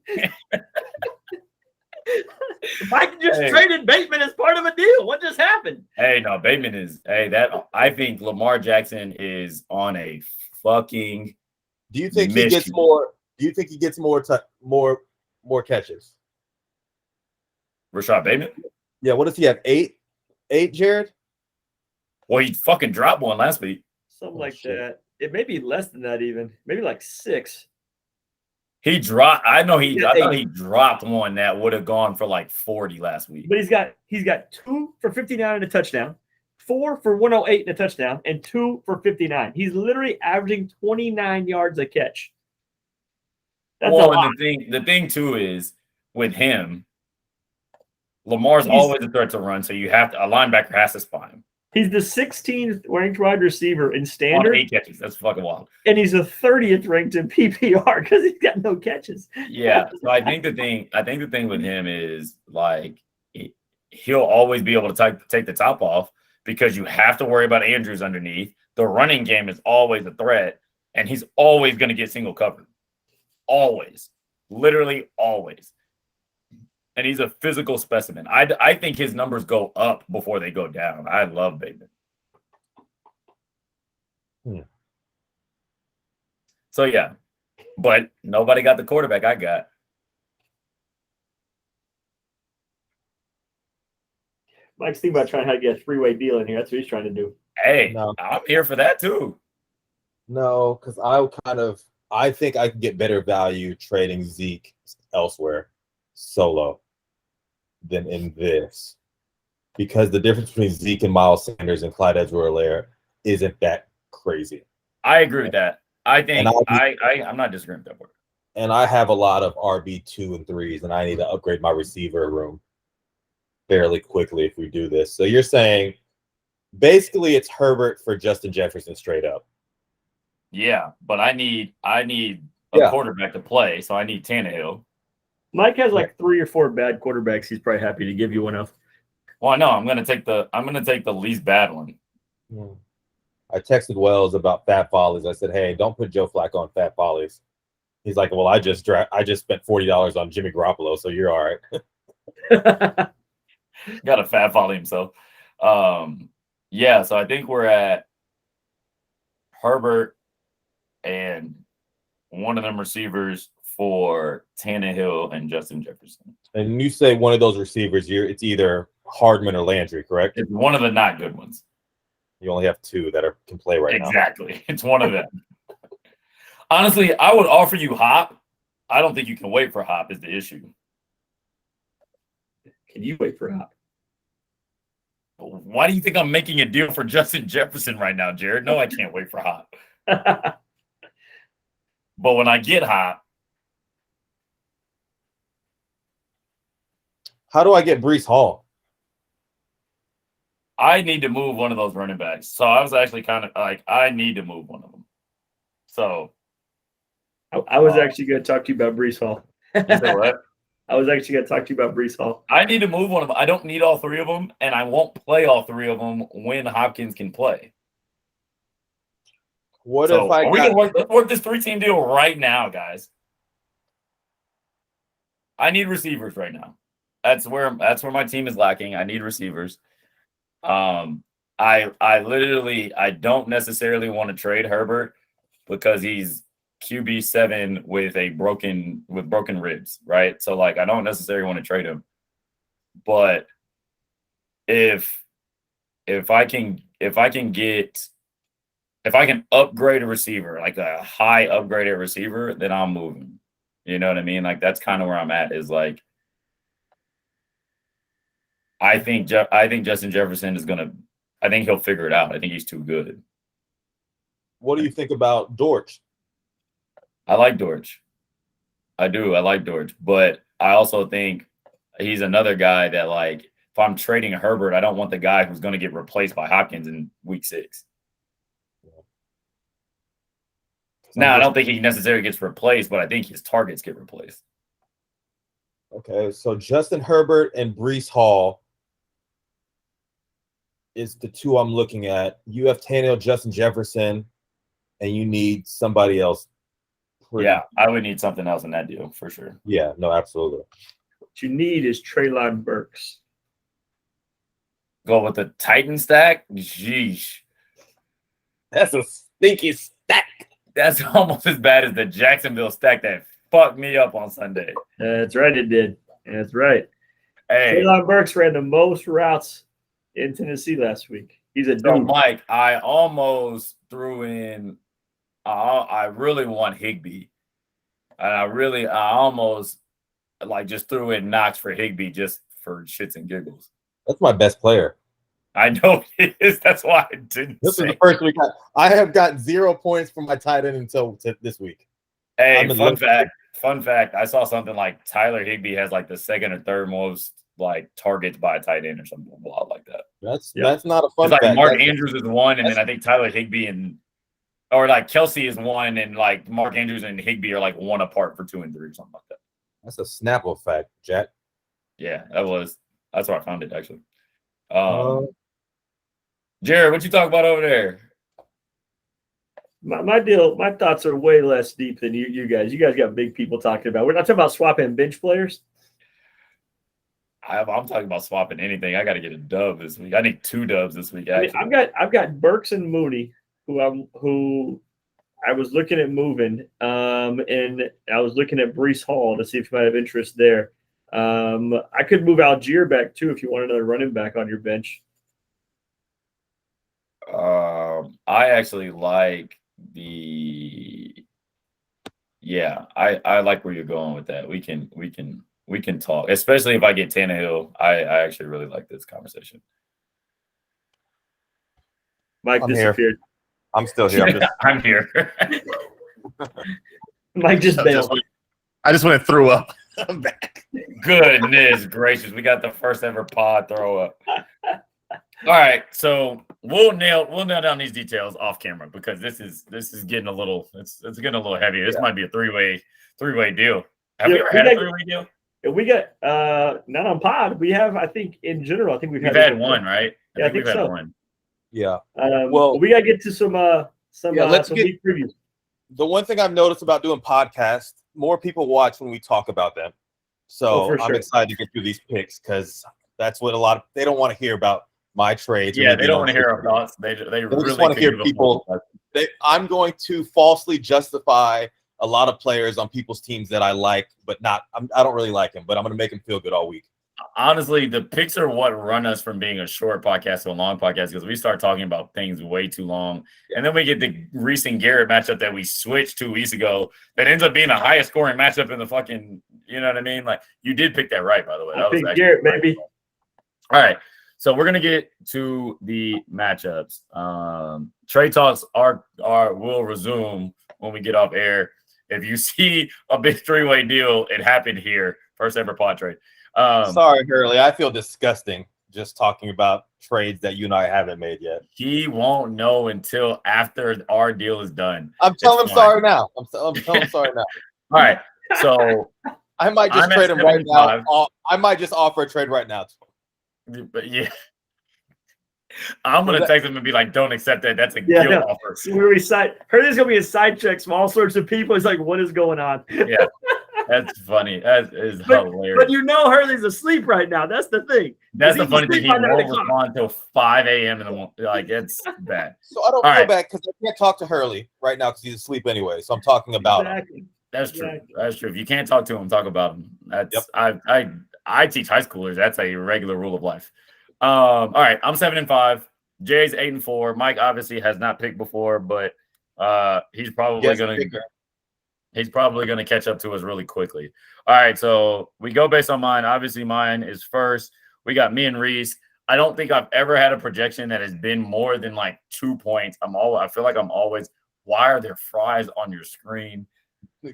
If I can just Hey. traded Bateman as part of a deal, what just happened?" Hey, no, Bateman is. Hey, that I think Lamar Jackson is on a fucking. do you think he gets mission. more? Do you think he gets more catches? Rashad Bateman. Yeah. What does he have? Eight, Jared. Well, he fucking dropped one last week. Something Oh, like shit. that. It may be less than that, even maybe like 6. He dropped. I know he. Yeah, I thought hey. he dropped one that would have gone for like 40 last week. But he's got 2 for 59 and a touchdown, 4 for 108 and a touchdown, and 2 for 59. He's literally averaging 29 yards a catch. That's a lot. And the thing too is with him, Lamar's He's- always a threat to run, so you have to. A linebacker has to spot him He's the 16th ranked wide receiver in on standard, 8 catches. That's fucking wild. and he's the 30th ranked in PPR because he's got no catches. Yeah. So I think the thing with him is like he'll always be able to take the top off because you have to worry about Andrews underneath. The running game is always a threat, and he's always going to get single covered. Always. Literally always. And he's a physical specimen. I think his numbers go up before they go down. I love Bateman. So, yeah. But nobody got the quarterback I got. Mike's thinking about trying to get a 3-way deal in here. That's what he's trying to do. Hey, No. I'm here for that too. No, because I think I can get better value trading Zeke elsewhere solo than in this. Because the difference between Zeke and Miles Sanders and Clyde Edwards-Helaire isn't that crazy. I agree with that. I think And I'm not disagreeing with that word. And I have a lot of RB2 and 3s, and I need to upgrade my receiver room fairly quickly if we do this. So you're saying basically it's Herbert for Justin Jefferson straight up. Yeah, but I need a quarterback to play, so I need Tannehill. Mike has like 3 or 4 bad quarterbacks. He's probably happy to give you one of. Well, I know I'm gonna take the least bad one. I texted Wells about Fat Follies. I said, "Hey, don't put Joe Flacco on Fat Follies." He's like, "Well, I just spent $40 on Jimmy Garoppolo, so you're all right." Got a fat volley himself. Yeah, so I think we're at Herbert and one of them receivers for Tannehill and Justin Jefferson. And you say one of those receivers, it's either Hardman or Landry, correct? It's one of the not good ones. You only have 2 that can play right now. Exactly. It's one of them. Honestly, I would offer you Hop. I don't think you can wait for Hop is the issue. Can you wait for Hop? Why do you think I'm making a deal for Justin Jefferson right now, Jared? No, I can't wait for Hop. But when I get Hop, How do I get Breece Hall? I need to move one of those running backs. So I was actually kind of like, I need to move one of them. So I was actually going to talk to you about Breece Hall. you say what? I was actually going to talk to you about Breece Hall. I need to move one of them. I don't need all 3 of them, and I won't play all 3 of them when Hopkins can play. What So if I let's work this 3-team deal right now, guys. I need receivers right now. That's where my team is lacking. I need receivers. I don't necessarily want to trade Herbert because he's QB7 with broken ribs, right? So like I don't necessarily want to trade him. But if I can upgrade a receiver, like a high upgraded receiver, then I'm moving. You know what I mean? Like that's kind of where I'm at is like I think Justin Jefferson I think he'll figure it out. I think he's too good. What do you think about Dortch? I like Dortch. I do. I like Dortch. But I also think he's another guy that, like, if I'm trading Herbert, I don't want the guy who's going to get replaced by Hopkins in week 6. Now, I don't think he necessarily gets replaced, but I think his targets get replaced. Okay, so Justin Herbert and Breece Hall. is the two I'm looking at. You have Tannehill, Justin Jefferson, and you need somebody else. Yeah, I would need something else in that deal for sure. Yeah, no, absolutely. What you need is Treylon Burks. Go with the Titan stack? Jeez. That's a stinky stack. That's almost as bad as the Jacksonville stack that fucked me up on Sunday. That's right, it did. That's right. Hey, Treylon Burks ran the most routes in Tennessee last week. He's a so dude. Mike, I almost threw in. I really want Higbee, and I almost like just threw in Knox for Higbee just for shits and giggles. That's my best player. I know it is. That's why I didn't. This is the first week I have got 0 points from my tight end until this week. Hey, fun fact. I saw something like Tyler Higbee has like the second or third most like targets by a tight end or something wild like that. That's not a fun It's like fact. Mark Andrews is one, and then I think Tyler Higbee or like Kelsey is one, and like Mark Andrews and Higbee are like one apart for 2 and 3 or something like that. That's a Snapple fact, Jack. Yeah, that's where I found it actually. Jared, what you talk about over there? My thoughts are way less deep than you guys. You guys got big people talking about. We're not talking about swapping bench players. I'm talking about swapping anything. I got to get a dub this week. I need 2 dubs this week. Actually. I've got Burks and Mooney, who I was looking at moving, and I was looking at Breece Hall to see if you might have interest there. I could move Algier back too if you want another running back on your bench. I actually like I like where you're going with that. We can talk, especially if I get Tannehill. I actually really like this conversation. Mike disappeared. I'm still here. I'm here. Mike just bailed. I just went and threw up. I'm back. Goodness gracious, we got the first ever pod throw up. All right, so we'll nail down these details off camera because this is getting a little it's getting a little heavy. This might be a three-way deal. Have we ever had a three-way deal? We got not on pod. We have, I think, in general. I think we've had one, right? I think we've so. had one. Yeah. Well, we gotta get to some week previews. The one thing I've noticed about doing podcasts, more people watch when we talk about them. So I'm excited to get through these picks because that's what they don't want to hear about my trades. Yeah, they don't want to hear our thoughts. They really just want to hear people. I'm going to falsely justify a lot of players on people's teams that I like, but I don't really like them, but I'm going to make them feel good all week. Honestly, the picks are what run us from being a short podcast to a long podcast because we start talking about things way too long. And then we get the Reese and Garrett matchup that we switched 2 weeks ago that ends up being the highest scoring matchup in the fucking, you know what I mean? Like, you did pick that right, by the way. I picked Garrett, maybe. All right. So we're gonna get to the matchups. Trade talks will resume when we get off air. If you see a big 3-way deal, it happened here. First ever pod trade. Sorry, Hurley. I feel disgusting just talking about trades that you and I haven't made yet. He won't know until after our deal is done. I'm telling him sorry now. I'm telling him sorry now. All right. So I might just trade him right now. I might just offer a trade right now. But yeah, I'm gonna text him and be like, "Don't accept that. That's a guilt offer." So Hurley's gonna be a side checks from all sorts of people. He's like, "What is going on?" Yeah, that's funny. That is hilarious. But Hurley's asleep right now. That's the thing. That's the funny thing. He won't respond until 5 a.m. in the morning. Like, it's bad. So I don't feel bad because I can't talk to Hurley right now because he's asleep anyway. So I'm talking about him. That's true. That's true. If you can't talk to him, talk about him. That's I teach high schoolers. That's a regular rule of life. All right, I'm 7-5. Jay's 8-4. Mike obviously has not picked before, but he's probably gonna catch up to us really quickly. All right, so we go based on mine. Obviously, mine is first. We got me and Reese. I don't think I've ever had a projection that has been more than like 2 points. I feel like I'm always. Why are there fries on your screen?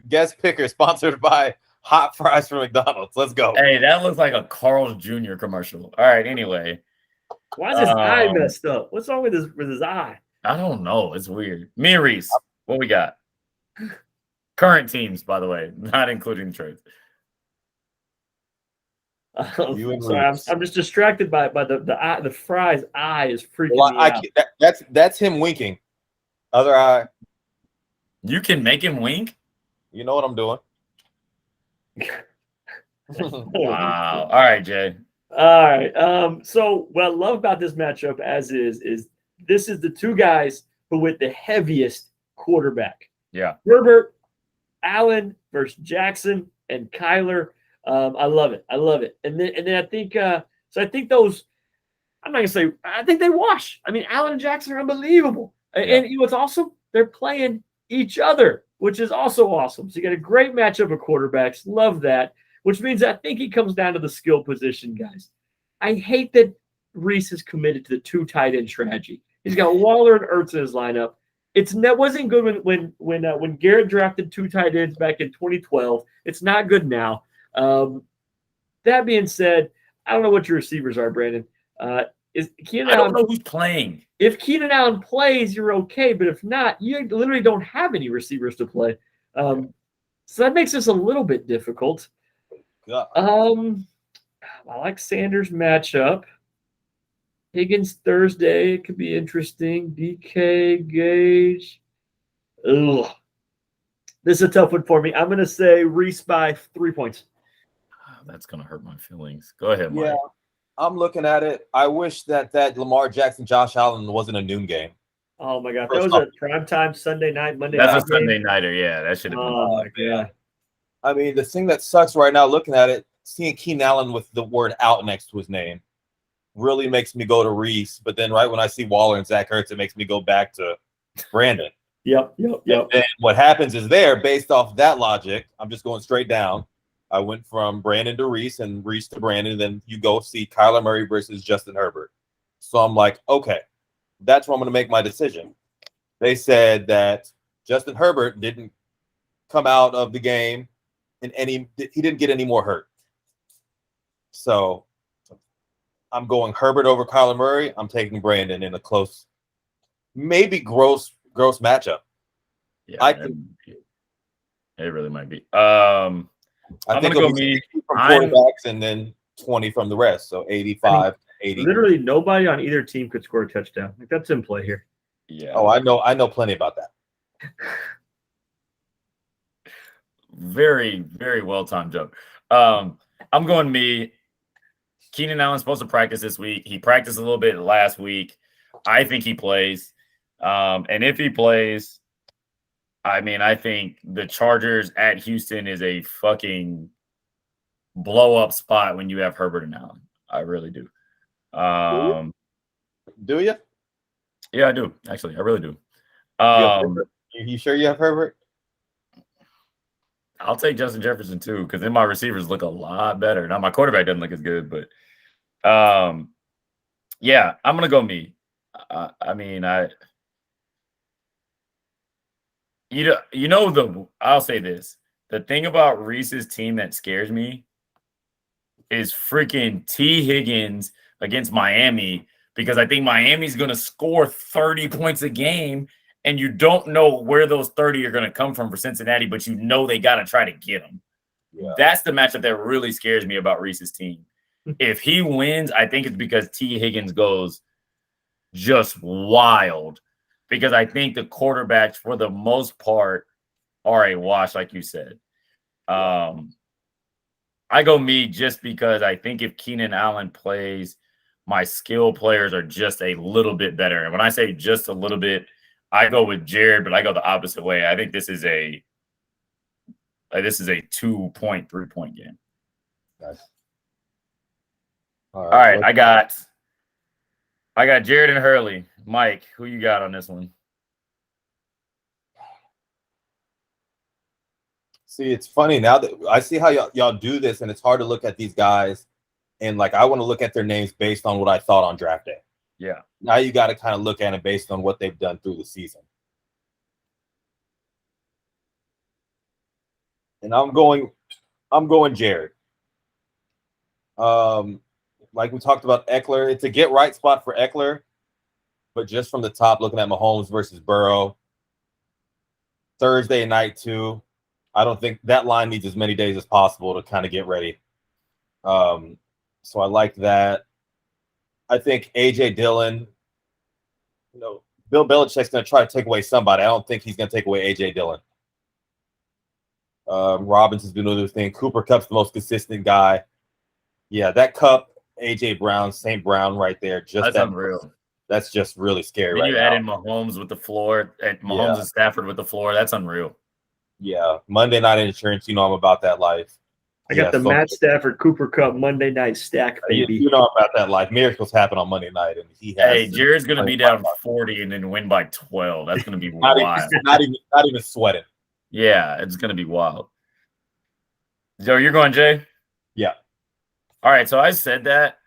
Guest picker sponsored by hot fries from McDonald's. Let's go. Hey, that looks like a Carl's Jr. commercial. All right, anyway. Why is his eye messed up? What's wrong with his eye? I don't know. It's weird. Me and Reese, what we got? Current teams, by the way, not including trades. Sorry, I'm just distracted by the Fry's eye is freaking Well, me out. that's him winking. Other eye. You can make him wink? You know what I'm doing. Wow. All right, Jay. All right. So what I love about this matchup is this is the two guys who with the heaviest quarterback. Yeah. Herbert, Allen versus Jackson and Kyler. I love it. I love it. And then I think so I think those I'm not gonna say I think they wash. I mean, Allen and Jackson are unbelievable. Yeah. And you know what's awesome? They're playing each other, which is also awesome. So you got a great matchup of quarterbacks. Love that. Which means I think it comes down to the skill position, guys. I hate that Reese is committed to the two tight end strategy. He's got Waller and Ertz in his lineup. That wasn't good when Garrett drafted two tight ends back in 2012. It's not good now. That being said, I don't know what your receivers are, Brandon. Is Keenan I don't Allen, know who's playing. If Keenan Allen plays, you're okay. But if not, you literally don't have any receivers to play. So that makes this a little bit difficult. God. I like Sanders' matchup. Higgins Thursday, it could be interesting. DK, Gage. Ugh. This is a tough one for me. I'm going to say Reese by 3 points. That's going to hurt my feelings. Go ahead, Mike. Yeah, I'm looking at it. I wish that Lamar Jackson, Josh Allen wasn't a noon game. Oh, my God. That was a primetime Sunday night, Monday night. That's a Sunday nighter. Yeah, that should have been. Oh, my God. I mean, the thing that sucks right now, looking at it, seeing Keenan Allen with the word out next to his name really makes me go to Reese. But then right when I see Waller and Zach Ertz, it makes me go back to Brandon. Yep. And what happens is based off that logic, I'm just going straight down. I went from Brandon to Reese and Reese to Brandon. Then you go see Kyler Murray versus Justin Herbert. So I'm like, okay, that's where I'm going to make my decision. They said Justin Herbert didn't come out of the game and he didn't get any more hurt. So I'm going Herbert over Kyler Murray. I'm taking Brandon in a close, maybe gross matchup. Yeah, it really might be. I'm going to go me. From quarterbacks and then 20 from the rest. So 85, 80. Literally nobody on either team could score a touchdown. Like that's in play here. Yeah. Oh, I know plenty about that. Very, very well timed joke. I'm going me. Keenan Allen's supposed to practice this week. He practiced a little bit last week. I think he plays. And if he plays, I mean, I think the Chargers at Houston is a fucking blow-up spot when you have Herbert and Allen. I really do. Do you? Yeah, I do. Actually, I really do. You sure you have Herbert? I'll take Justin Jefferson too, because then my receivers look a lot better. Now my quarterback doesn't look as good, but yeah, I'm gonna go me. I'll say this. The thing about Reese's team that scares me is freaking T. Higgins against Miami, because I think Miami's gonna score 30 points a game. And you don't know where those 30 are going to come from for Cincinnati, but you know they got to try to get them. Yeah. That's the matchup that really scares me about Reese's team. If he wins, I think it's because T. Higgins goes just wild, because I think the quarterbacks, for the most part, are a wash, like you said. I go me just because I think if Keenan Allen plays, my skill players are just a little bit better. And when I say just a little bit, I go with Jared, but I go the opposite way. I think this is a 2-point, 3-point game. Nice. All right, I got Jared and Hurley. Mike, who you got on this one? See, it's funny now that I see how y'all do this, and it's hard to look at these guys, and like I want to look at their names based on what I thought on draft day. Yeah. Now you got to kind of look at it based on what they've done through the season. And I'm going Jared. Like we talked about Eckler, it's a get right spot for Eckler, but just from the top, looking at Mahomes versus Burrow, Thursday night too. I don't think that line needs as many days as possible to kind of get ready. So I like that. I think AJ Dillon, Bill Belichick's going to try to take away somebody. I don't think he's going to take away AJ Dillon. Robinson's doing another thing. Cooper Kupp's the most consistent guy. Yeah, that Kupp, AJ Brown, St. Brown right there. That's unreal. That's just really scary Then right you now. add in Mahomes with the floor, and Mahomes and Stafford with the floor. That's unreal. Yeah, Monday Night Insurance. I'm about that life. I got the Matt Stafford Cooper Kupp Monday night stack, baby. You know about that life. Miracles happen on Monday night, and he has. Hey, Jared's going to be down 40 and then win by 12. That's going to be wild. not even sweating. Yeah, it's going to be wild. Joe, you're going, Jay? Yeah. All right, so I said that,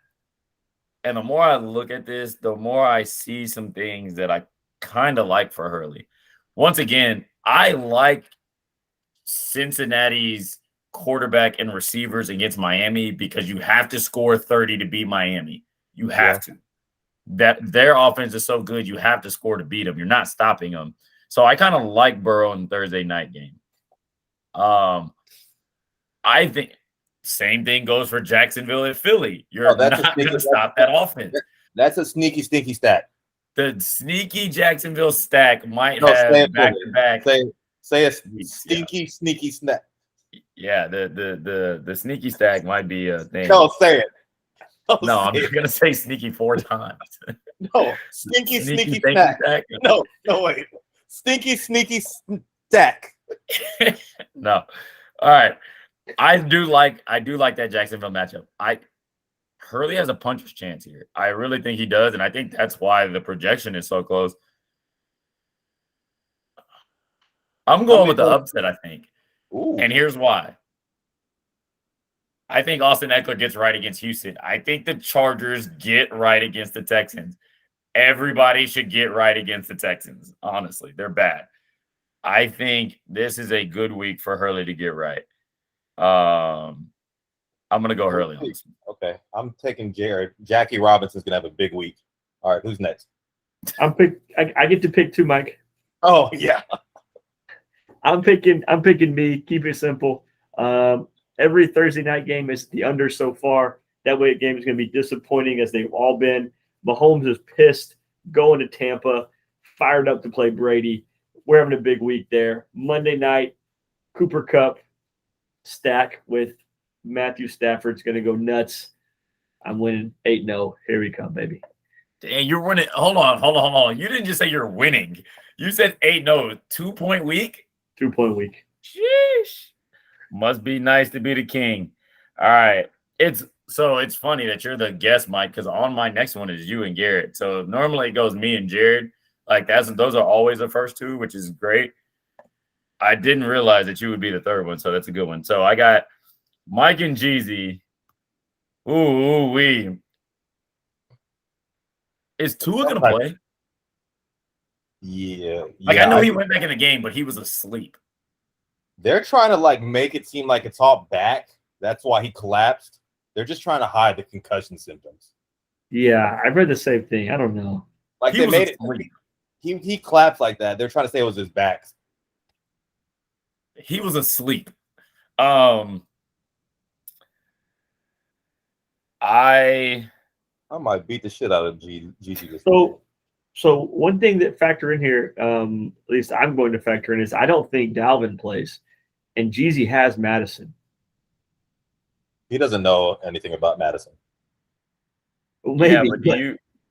and the more I look at this, the more I see some things that I kind of like for Hurley. Once again, I like Cincinnati's quarterback and receivers against Miami because you have to score 30 to beat Miami. You have to. That their offense is so good, you have to score to beat them. You're not stopping them. So I kind of like Burrow in the Thursday night game. I think same thing goes for Jacksonville and Philly. You're not going to stop that offense. That's a sneaky stat. The sneaky Jacksonville stack might have back-to-back. Say a sneaky snack. Yeah, the sneaky stack might be a thing. No, say it. No, I'm just gonna say sneaky 4 times. No, sneaky snack. No, wait. Sneaky stack. No. All right. I do like that Jacksonville matchup. Hurley has a puncher's chance here. I really think he does, and I think that's why the projection is so close. I'm going with the upset, I think. Ooh. And here's why. I think Austin Eckler gets right against Houston. I think the Chargers get right against the Texans. Everybody should get right against the Texans. Honestly, they're bad. I think this is a good week for Hurley to get right. I'm going to go Hurley on this one. Okay. I'm taking Jared. Jackie Robinson's going to have a big week. All right. Who's next? I get to pick 2, Mike. Oh, yeah. I'm picking me. Keep it simple. Every Thursday night game is the under so far. That way, the game is going to be disappointing as they've all been. Mahomes is pissed, going to Tampa, fired up to play Brady. We're having a big week there. Monday night, Cooper Kupp stack with Matthew Stafford's going to go nuts. I'm winning 8-0. Here we come, baby. Dang, you're winning. Hold on. You didn't just say you're winning. You said 8-0. 2-point week? 2-point week. Sheesh. Must be nice to be the king. All right. It's funny that you're the guest, Mike, because on my next one is you and Garrett. So normally it goes me and Jared. Like those are always the first 2, which is great. I didn't realize that you would be the third one, so that's a good one. So I got Mike and Jeezy. Ooh. Is Tua gonna play? Yeah. I know he went back in the game, but he was asleep. They're trying to make it seem like it's all back. That's why he collapsed. They're just trying to hide the concussion symptoms. Yeah, I've read the same thing. I don't know. Like they made it. He collapsed like that. They're trying to say it was his back. He was asleep. I might beat the shit out of GG. So one thing that factor in here, at least I'm going to factor in, is I don't think Dalvin plays, and Jeezy has Madison. He doesn't know anything about Madison. Well, maybe,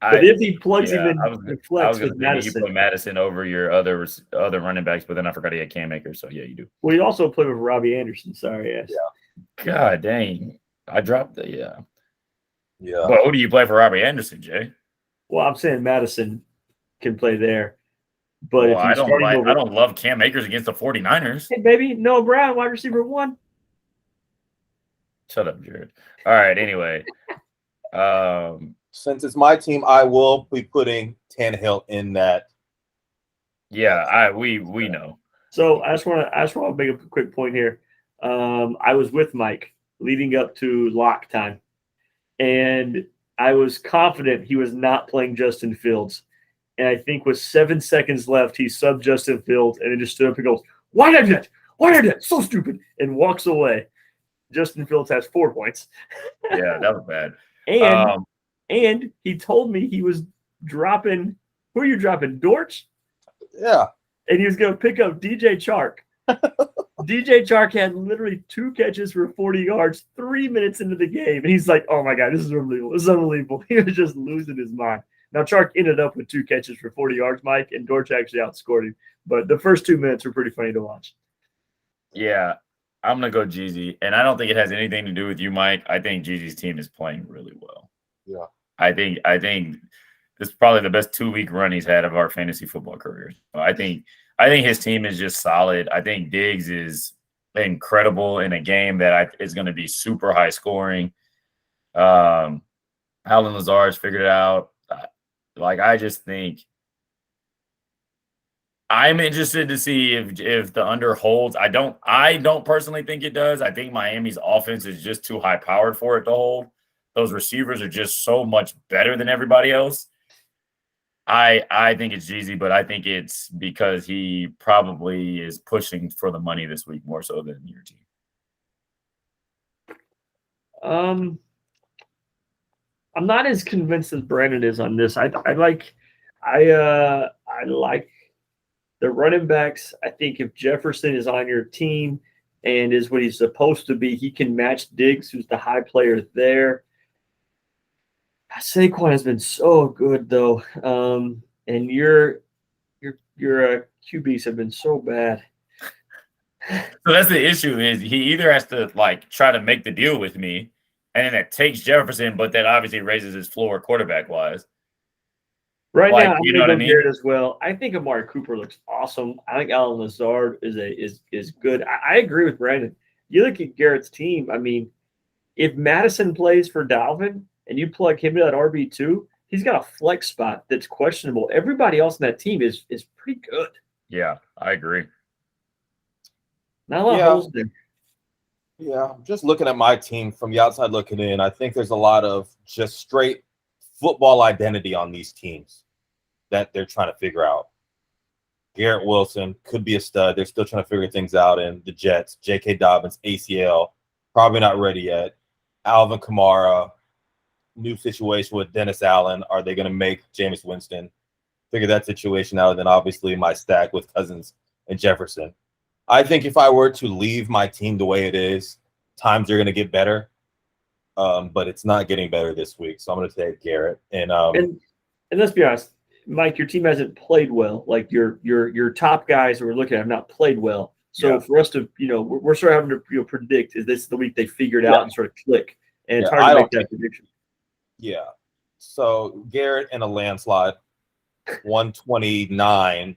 but if he plugs him in, I was going to say you put Madison over your other running backs, but then I forgot he had Cam Akers, so yeah, you do. Well, you also play with Robbie Anderson. Sorry, yes. Yeah. God dang, I dropped the Yeah. But who do you play for Robbie Anderson, Jay? Well, I'm saying Madison can play there. But if I don't love Cam Akers against the 49ers. Hey, baby, Noah Brown, wide receiver 1. Shut up, Jared. All right, anyway. Since it's my team, I will be putting Tannehill in that. Yeah, we know. So I just want to make a quick point here. I was with Mike leading up to lock time, and I was confident he was not playing Justin Fields. And I think with 7 seconds left, he subbed Justin Fields and then just stood up and goes, "Why did I do that? Why did I do that? So stupid!" and walks away. Justin Fields has 4 points. Yeah, that was bad. And he told me he was dropping – who are you dropping? Dortch? Yeah. And he was going to pick up DJ Chark. DJ Chark had literally 2 catches for 40 yards 3 minutes into the game. And he's like, oh, my God, this is unbelievable. This is unbelievable. He was just losing his mind. Now, Chark ended up with 2 catches for 40 yards, Mike, and Dortch actually outscored him. But the first 2 minutes were pretty funny to watch. Yeah, I'm going to go Jeezy. And I don't think it has anything to do with you, Mike. I think Jeezy's team is playing really well. Yeah. I think this is probably the best 2-week run he's had of our fantasy football careers. I think his team is just solid. I think Diggs is incredible in a game that is going to be super high scoring. Alan Lazard's figured it out. I just think I'm interested to see if the under holds. I don't personally think it does. I think Miami's offense is just too high powered for it to hold. Those receivers are just so much better than everybody else. I think it's Jeezy, but I think it's because he probably is pushing for the money this week more so than your team. I'm not as convinced as Brandon is on this. I like the running backs. I think if Jefferson is on your team and is what he's supposed to be, he can match Diggs, who's the high player there. Saquon has been so good though, and your QBs have been so bad. So that's the issue. Is he either has to try to make the deal with me, and then it takes Jefferson, but that obviously raises his floor quarterback wise. Right now, I'm going to go Garrett as well. I think Amari Cooper looks awesome. I think Alan Lazard is good. I agree with Brandon. You look at Garrett's team. I mean, if Madison plays for Dalvin and you plug him into that RB2, he's got a flex spot that's questionable. Everybody else in that team is pretty good. Yeah, I agree. Not a lot of holes there. Yeah, just looking at my team from the outside looking in, I think there's a lot of just straight football identity on these teams that they're trying to figure out. Garrett Wilson could be a stud. They're still trying to figure things out in the Jets. J.K. Dobbins, ACL, probably not ready yet. Alvin Kamara, new situation with Dennis Allen. Are they going to make Jameis Winston figure that situation out? And then obviously my stack with Cousins and Jefferson. I think if I were to leave my team the way it is, times are going to get better, but it's not getting better this week. So I'm going to take Garrett. And let's be honest, Mike, your team hasn't played well. Like your top guys who we're looking at have not played well. So for us to, we're sort of having to predict, is this the week they figured out and sort of click? And it's hard to make that prediction. Yeah. So Garrett in a landslide, 129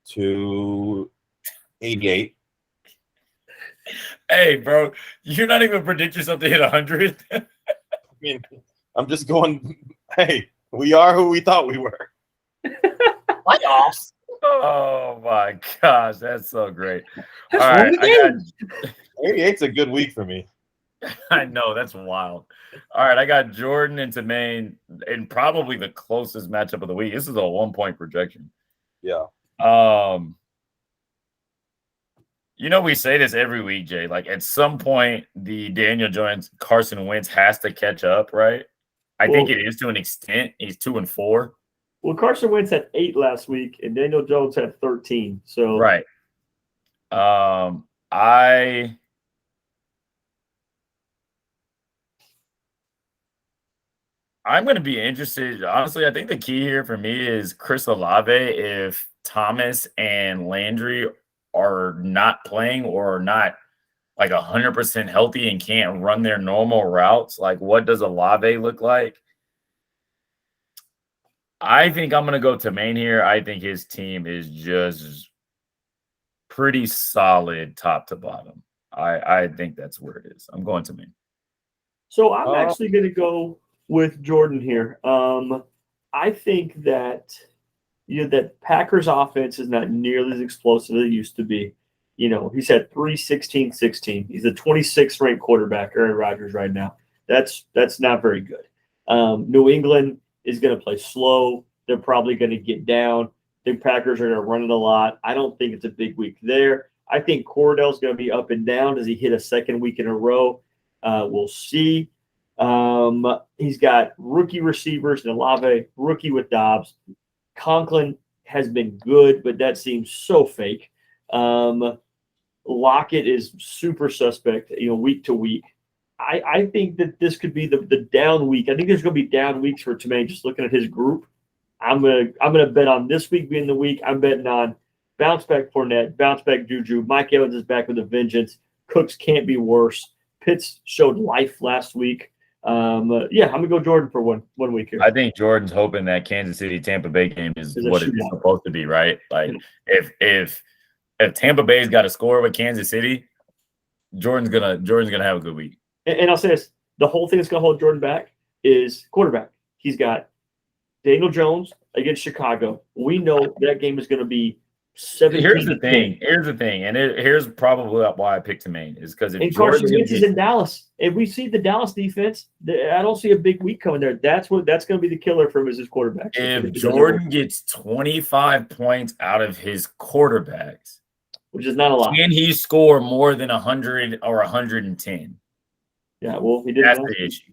to 88. Hey, bro, you're not even predict yourself to hit 100. I mean, I'm just going, hey, we are who we thought we were. Playoffs. Oh, my gosh. That's so great. All right. 88's a good week for me. I know. That's wild. All right. I got Jordan and Tamaine in probably the closest matchup of the week. This is a 1-point projection. Yeah. We say this every week, Jay. Like, at some point, the Daniel Jones, Carson Wentz has to catch up, right? I think it is to an extent. He's 2-4. Well, Carson Wentz had 8 last week, and Daniel Jones had 13. So right. I'm going to be interested. Honestly, I think the key here for me is Chris Olave. If Thomas and Landry are not playing or not 100% healthy and can't run their normal routes, what does Olave look like? I think I'm going to go to Maine here. I think his team is just pretty solid top to bottom. I think that's where it is. I'm going to Maine. So I'm actually going to go with Jordan here. I think that that Packers offense is not nearly as explosive as it used to be. He's had 3-16-16. He's the 26th ranked quarterback, Aaron Rodgers, right now. That's not very good. New England is going to play slow. They're probably going to get down. The Packers are going to run it a lot. I don't think it's a big week there. I think Cordell's going to be up and down. Does he hit a second week in a row? We'll see. He's got rookie receivers in Olave, rookie with Dobbs. Conklin has been good, but that seems so fake. Lockett is super suspect, week to week. I think that this could be the down week. I think there's going to be down weeks for Tremaine. Just looking at his group, I'm gonna bet on this week being the week. I'm betting on bounce back Fournette, bounce back Juju. Mike Evans is back with a vengeance. Cooks can't be worse. Pitts showed life last week. I'm gonna go Jordan for one week here. I think Jordan's hoping that Kansas City Tampa Bay game is what it's supposed to be, right? Like if Tampa Bay's got to score with Kansas City, Jordan's gonna have a good week. And I'll say this: the whole thing that's gonna hold Jordan back is quarterback. He's got Daniel Jones against Chicago. We know that game is gonna be 17. Here's the thing, and here's probably why I picked Tremaine is because if Carson Wentz is in Dallas, and we see the Dallas defense, I don't see a big week coming there. That's going to be the killer for him as his quarterback. If Jordan gets 25 points out of his quarterbacks, which is not a lot, can he score more than 100 or 110? Yeah, well, he did. That's the issue.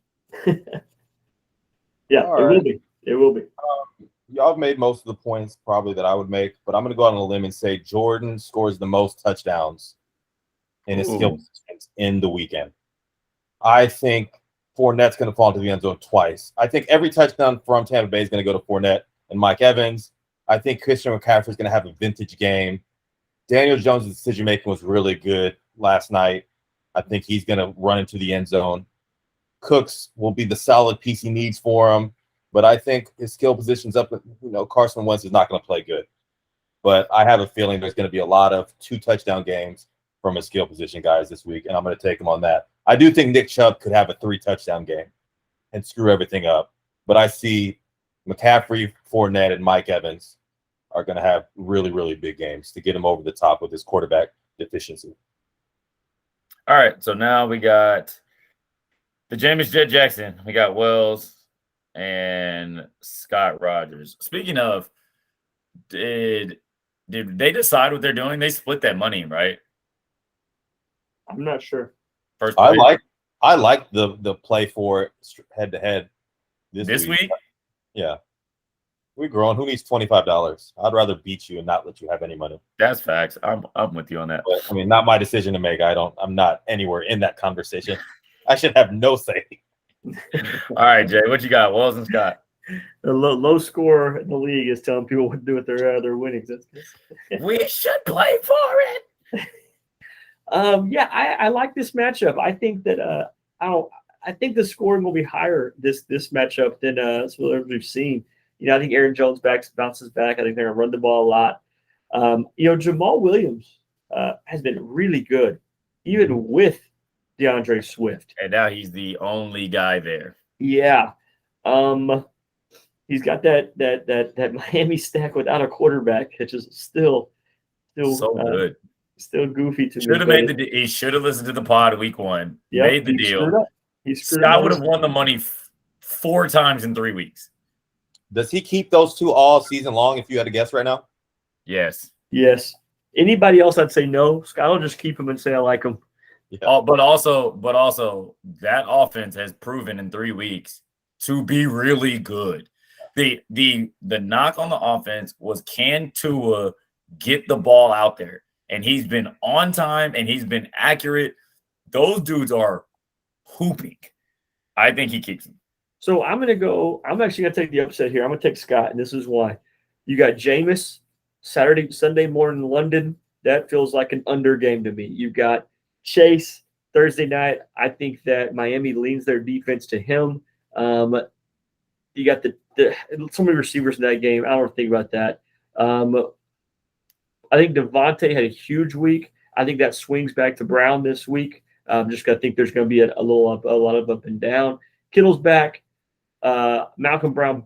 Yeah, all right. It will be. Y'all have made most of the points probably that I would make, but I'm going to go out on a limb and say Jordan scores the most touchdowns in his skill positions in the weekend. I think Fournette's going to fall into the end zone twice. I think every touchdown from Tampa Bay is going to go to Fournette and Mike Evans. I think Christian McCaffrey is going to have a vintage game. Daniel Jones' decision-making was really good last night. I think he's going to run into the end zone. Cooks will be the solid piece he needs for him. But I think his skill position's up. Carson Wentz is not going to play good. But I have a feeling there's going to be a lot of 2 touchdown games from his skill position guys this week, and I'm going to take him on that. I do think Nick Chubb could have a 3 touchdown game and screw everything up. But I see McCaffrey, Fournette, and Mike Evans are going to have really, really big games to get him over the top with his quarterback deficiency. All right, so now we got the Jameis Jet Jackson. We got Wells and Scott Rogers. Speaking of, did they decide what they're doing? They split that money, right? I'm not sure. First play. I like the play for head to head this week. Yeah. We're grown. Who needs $25? I'd rather beat you and not let you have any money. That's facts. I'm with you on that. But, I mean, not my decision to make. I'm not anywhere in that conversation. I should have no say. All right, Jay, what you got? Wells and Scott. The low score in the league is telling people what to do with their winnings. We should play for it. I like this matchup. I think that I think the scoring will be higher this matchup than what we've seen. I think Aaron Jones bounces back. I think they're gonna run the ball a lot. Jamal Williams has been really good, even with DeAndre Swift. And now he's the only guy there. Yeah. He's got that Miami stack without a quarterback, which is still so good. Still goofy to me. He should have listened to the pod week 1. Yep, made the deal. Scott would have won the money 4 times in 3 weeks. Does he keep those 2 all season long if you had to guess right now? Yes. Anybody else, I'd say no. Scott will just keep him and say I like him. Yeah. But also that offense has proven in 3 weeks to be really good. The knock on the offense was, can Tua get the ball out there? And he's been on time and he's been accurate. Those dudes are hooping. I think he keeps them. So I'm actually going to take the upset here. I'm going to take Scott, and this is why. You got Jameis Sunday morning in London. That feels like an under game to me. You've got Chase Thursday night. I think that Miami leans their defense to him. You got so many receivers in that game. I don't think about that. I think Devontae had a huge week. I think that swings back to Brown this week. I think there's going to be a lot of up and down. Kittle's back. Malcolm Brown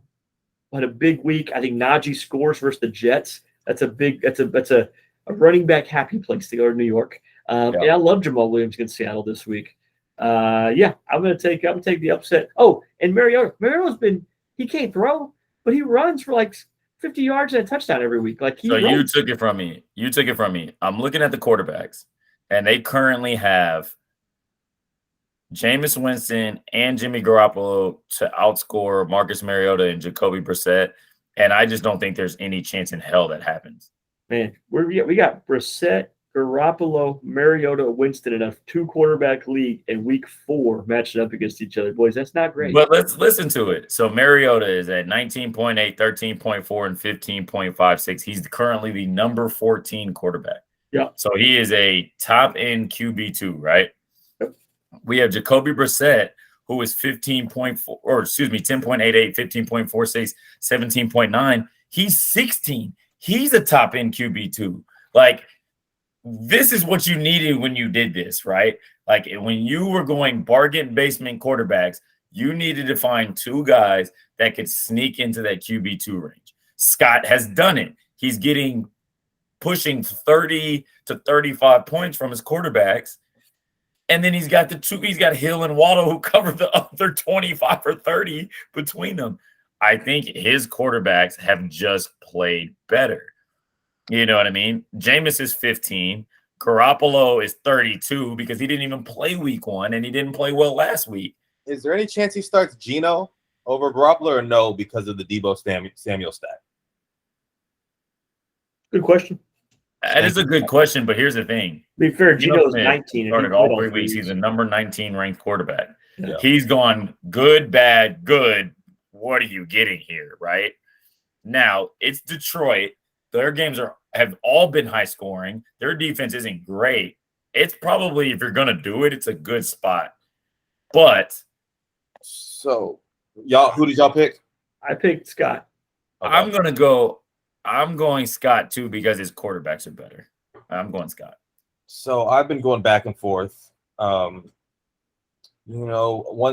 had a big week. I think Najee scores versus the Jets. That's a running back happy place to go to New York. And I love Jamal Williams against Seattle this week. I'm gonna take the upset. Oh, and Mariota's he can't throw, but he runs for like 50 yards and a touchdown every week. You took it from me. I'm looking at the quarterbacks, and they currently have Jameis Winston and Jimmy Garoppolo to outscore Marcus Mariota and Jacoby Brissett, and I just don't think there's any chance in hell that happens. Man, we got Brissett, Garoppolo, Mariota, Winston in a 2-quarterback league in week 4 matching up against each other. Boys, that's not great. But let's listen to it. So Mariota is at 19.8, 13.4, and 15.56. He's currently the number 14 quarterback. Yeah. So he is a top-end QB2, right? Yep. We have Jacoby Brissett, who is 10.88, 15.46, 17.9. He's 16. He's a top-end QB2. Like, this is what you needed when you did this, right? Like, when you were going bargain basement quarterbacks, you needed to find 2 guys that could sneak into that QB2 range. Scott has done it. He's pushing 30 to 35 points from his quarterbacks. And then he's got Hill and Waddle who cover the other 25 or 30 between them. I think his quarterbacks have just played better. You know what I mean? Jameis is 15. Garoppolo is 32 because he didn't even play week 1 and he didn't play well last week. Is there any chance he starts Geno over Garoppolo or no because of the Debo Samuel stack? Good question. That is a good question, but here's the thing. To be fair, Geno's 19. Started all 3 weeks. He's a number 19 ranked quarterback. Yeah. He's gone good, bad, good. What are you getting here, right? Now, it's Detroit. Their games have all been high scoring. Their defense isn't great. It's probably, if you're going to do it, it's a good spot. But so, who did y'all pick? I picked Scott. Okay. I'm going Scott too because his quarterbacks are better. I'm going Scott. So I've been going back and forth. One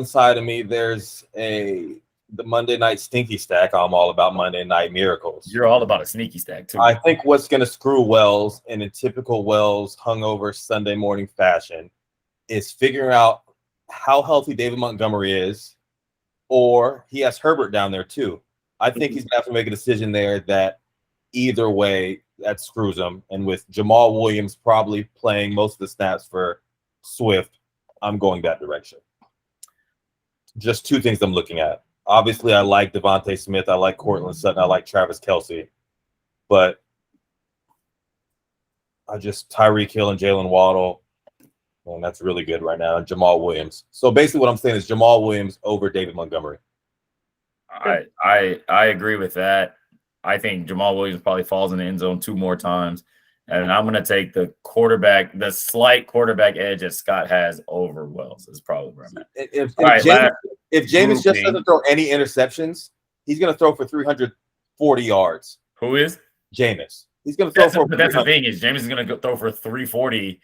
side of me, there's the Monday night stinky stack. I'm all about Monday night miracles. You're all about a sneaky stack too. I think what's going to screw Wells in typical Wells hungover Sunday morning fashion is figuring out how healthy David Montgomery is, or he has Herbert down there too. I think he's going to have to make a decision there that either way that screws him. And with Jamal Williams probably playing most of the snaps for Swift, I'm going that direction. Just 2 things I'm looking at. Obviously, I like Devontae Smith. I like Cortland Sutton. I like Travis Kelce. But Tyreek Hill and Jalen Waddle, and that's really good right now. And Jamal Williams. So basically what I'm saying is Jamal Williams over David Montgomery. I agree with that. I think Jamal Williams probably falls in the end zone 2 more times. And I'm going to take the slight quarterback edge that Scott has over Wells is probably where I'm at. If Jameis just doesn't throw any interceptions, he's going to throw for 340 yards. Who is? Jameis. He's going to throw for. But that's the thing is Jameis is going to throw for 340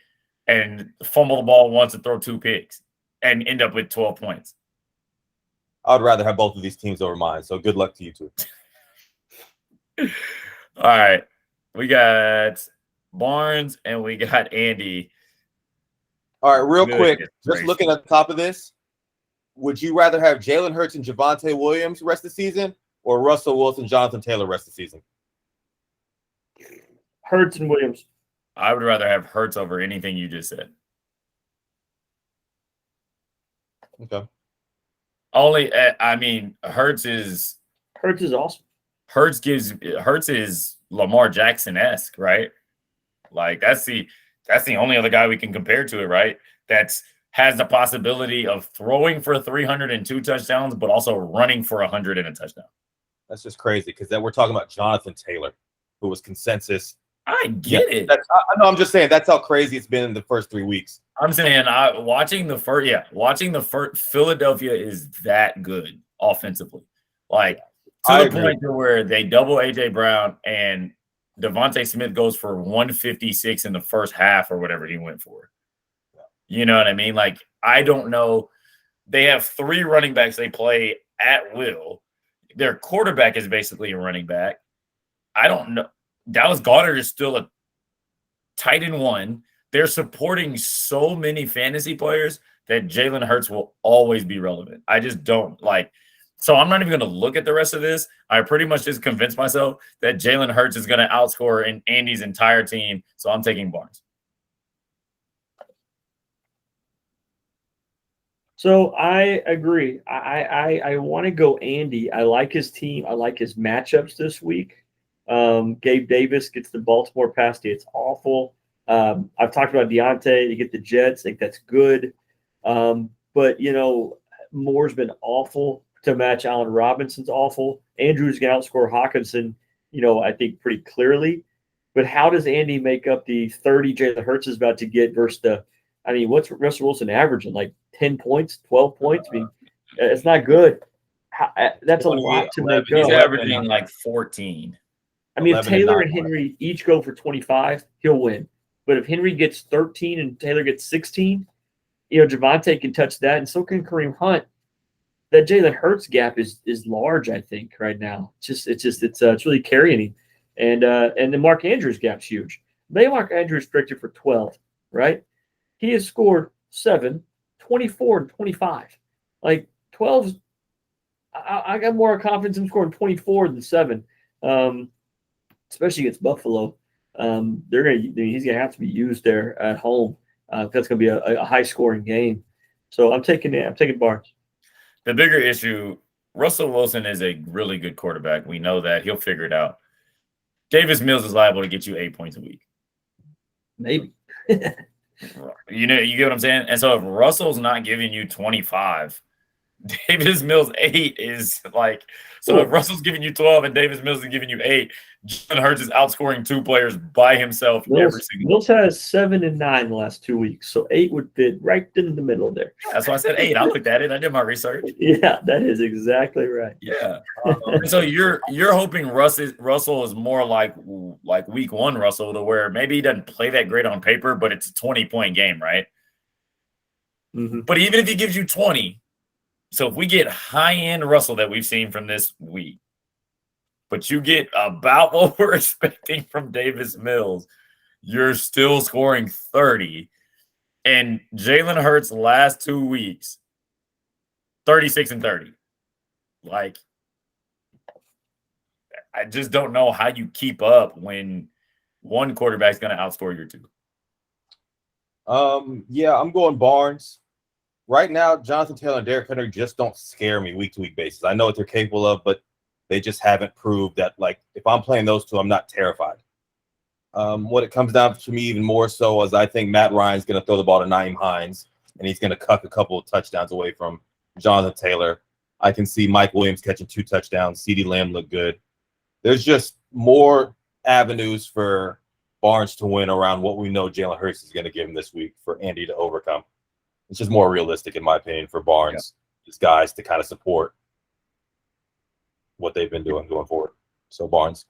and fumble the ball once and throw 2 picks and end up with 12 points. I would rather have both of these teams over mine. So good luck to you two. All right. We got Barnes and we got Andy. All right, real quick, just looking at the top of this, would you rather have Jalen Hurts and Javonte Williams rest of the season or Russell Wilson, Jonathan Taylor rest of the season? Hurts and Williams. I would rather have Hurts over anything you just said. Okay. Hurts is awesome. Hurts is Lamar Jackson-esque, right? Like that's the only other guy we can compare to it, right? That's has the possibility of throwing for 302 touchdowns, but also running for 100 and a touchdown. That's just crazy because then we're talking about Jonathan Taylor, who was consensus. I get it. I'm just saying that's how crazy it's been in the first 3 weeks. I'm saying watching the first Philadelphia is that good offensively. Like to the point where they double AJ Brown and Devontae Smith goes for 156 in the first half or whatever he went for. You know what I mean? Like, I don't know. They have 3 running backs they play at will. Their quarterback is basically a running back. I don't know. Dallas Goedert is still a tight end 1. They're supporting so many fantasy players that Jalen Hurts will always be relevant. I just don't like. So I'm not even going to look at the rest of this. I pretty much just convinced myself that Jalen Hurts is going to outscore Andy's entire team. So I'm taking Barnes. So I agree. I want to go Andy. I like his team. I like his matchups this week. Gabe Davis gets the Baltimore pass D. It's awful. I've talked about Deontay. You get the Jets. I think that's good. But, Moore's been awful to match Allen Robinson's awful. Andrews can outscore Hawkinson, I think pretty clearly. But how does Andy make up the 30 Jalen Hurts is about to get versus what's Russell Wilson averaging? Like 10 points, 12 points? I mean, it's not good. That's a lot to make up. He's averaging like 14. I mean, if Taylor and Henry each go for 25, he'll win. But if Henry gets 13 and Taylor gets 16, Javonte can touch that, and so can Kareem Hunt. That Jalen Hurts gap is large, I think, right now. It's really carrying him, and the Mark Andrews gap's huge. Mark Andrews predicted for 12, right? He has scored 7, 24, and 25. Like 12's, I got more confidence in scoring 24 than 7, especially against Buffalo. He's gonna have to be used there at home. That's gonna be a high scoring game. So I'm taking Barnes. The bigger issue, Russell Wilson is a really good quarterback. We know that. He'll figure it out. Davis Mills is liable to get you 8 points a week. Maybe. You get what I'm saying? And so if Russell's not giving you 25, Davis Mills 8 is like – so if Russell's giving you 12 and Davis Mills is giving you 8, Jalen Hurts is outscoring 2 players by himself every single Mills has 7 and 9 the last 2 weeks, so 8 would fit right in the middle there. That's why I said 8. I looked at it. I did my research. Yeah, that is exactly right. Yeah. So you're hoping Russell is more like week 1 Russell, to where maybe he doesn't play that great on paper, but it's a 20-point game, right? Mm-hmm. But even if he gives you 20, so if we get high-end Russell that we've seen from this week, but you get about what we're expecting from Davis Mills, you're still scoring 30. And Jalen Hurts' last 2 weeks, 36 and 30. Like, I just don't know how you keep up when one quarterback's going to outscore your 2. Yeah, I'm going Barnes. Right now, Jonathan Taylor and Derrick Henry just don't scare me week-to-week basis. I know what they're capable of, but they just haven't proved that, like, if I'm playing those two, I'm not terrified. What it comes down to me even more so is I think Matt Ryan's going to throw the ball to Nyheim Hines, and he's going to cuck a couple of touchdowns away from Jonathan Taylor. I can see Mike Williams catching 2 touchdowns. CeeDee Lamb look good. There's just more avenues for Barnes to win around what we know Jalen Hurts is going to give him this week for Andy to overcome. It's just more realistic, in my opinion, for Barnes, these guys to kind of support what they've been doing going forward. So Barnes.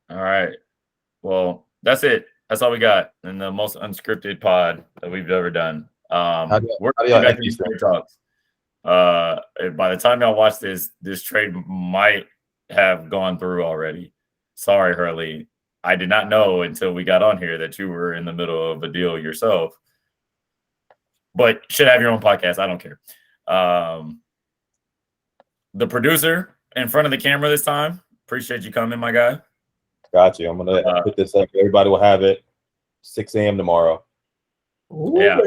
All right. Well, that's it. That's all we got in the most unscripted pod that we've ever done. We're going back to these trade talks. By the time y'all watch this trade might have gone through already. Sorry, Hurley. I did not know until we got on here that you were in the middle of a deal yourself. But should have your own podcast. I don't care. The producer in front of the camera this time. Appreciate you coming, my guy. Got you. I'm going to put this up. Everybody will have it 6 a.m. tomorrow. Yeah.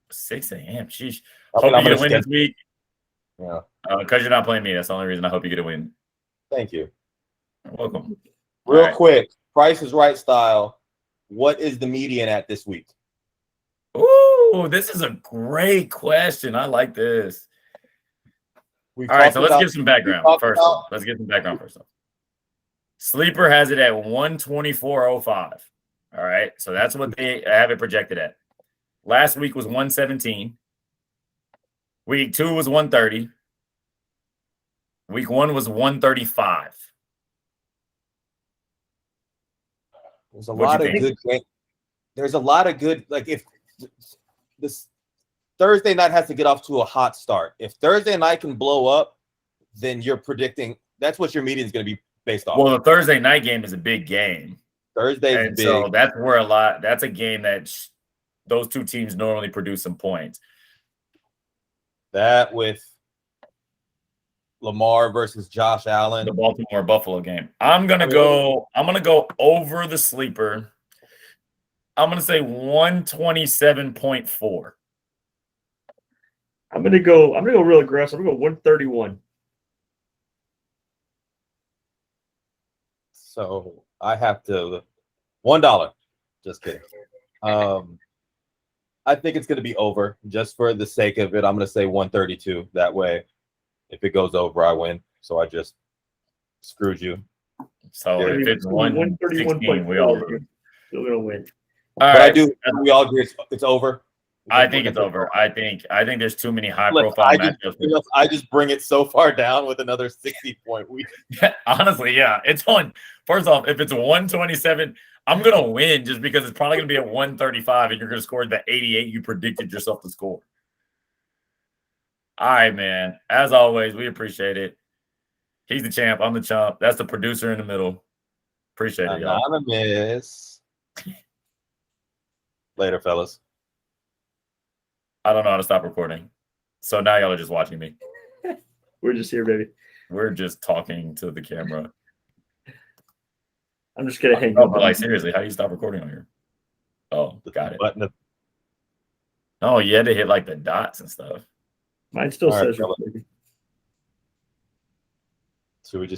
6 a.m. Sheesh. Hope you get a win this week. Yeah. Because you're not playing me. That's the only reason I hope you get a win. Thank you. You're welcome. Real quick, Price is Right style. What is the median at this week? Ooh, this is a great question. I like this. All right, so let's give some background first. Let's get some background first. Sleeper has it at 124.05. All right, so that's what they have it projected at. Last week was 117. Week 2 was 130. Week 1 was 135. There's a lot of good. There's a lot of good. Like, if this Thursday night has to get off to a hot start. If Thursday night can blow up, then you're predicting that's what your median is going to be based off. Well, the Thursday night game is a big game. Thursday's big. So that's where that's a game that those two teams normally produce some points. That with Lamar versus Josh Allen. The Baltimore Buffalo game. I'm gonna go over the sleeper. I'm gonna say 127.4. I'm gonna go real aggressive. I'm gonna go 131. So I have to $1. Just kidding. I think it's gonna be over just for the sake of it. I'm gonna say 132. That way, if it goes over, I win. So I just screwed you. So if it's 116, we all lose. Still gonna win. All right. We all agree it's over. I think it's over. I think there's too many high-profile matchups. I just bring it so far down with another 60-point week. Honestly, yeah. It's on. First off, if it's 127, I'm gonna win just because it's probably gonna be at 135, and you're gonna score the 88 you predicted yourself to score. All right, man. As always, we appreciate it. He's the champ. I'm the chump. That's the producer in the middle. Appreciate it, y'all. Anonymous. Later, fellas. I don't know how to stop recording. So now y'all are just watching me. We're just here, baby. We're just talking to the camera. I'm just gonna hang up. up. But like seriously, how do you stop recording on here? Oh, got it. Button. Oh, you had to hit like the dots and stuff. Mine still says. Should we just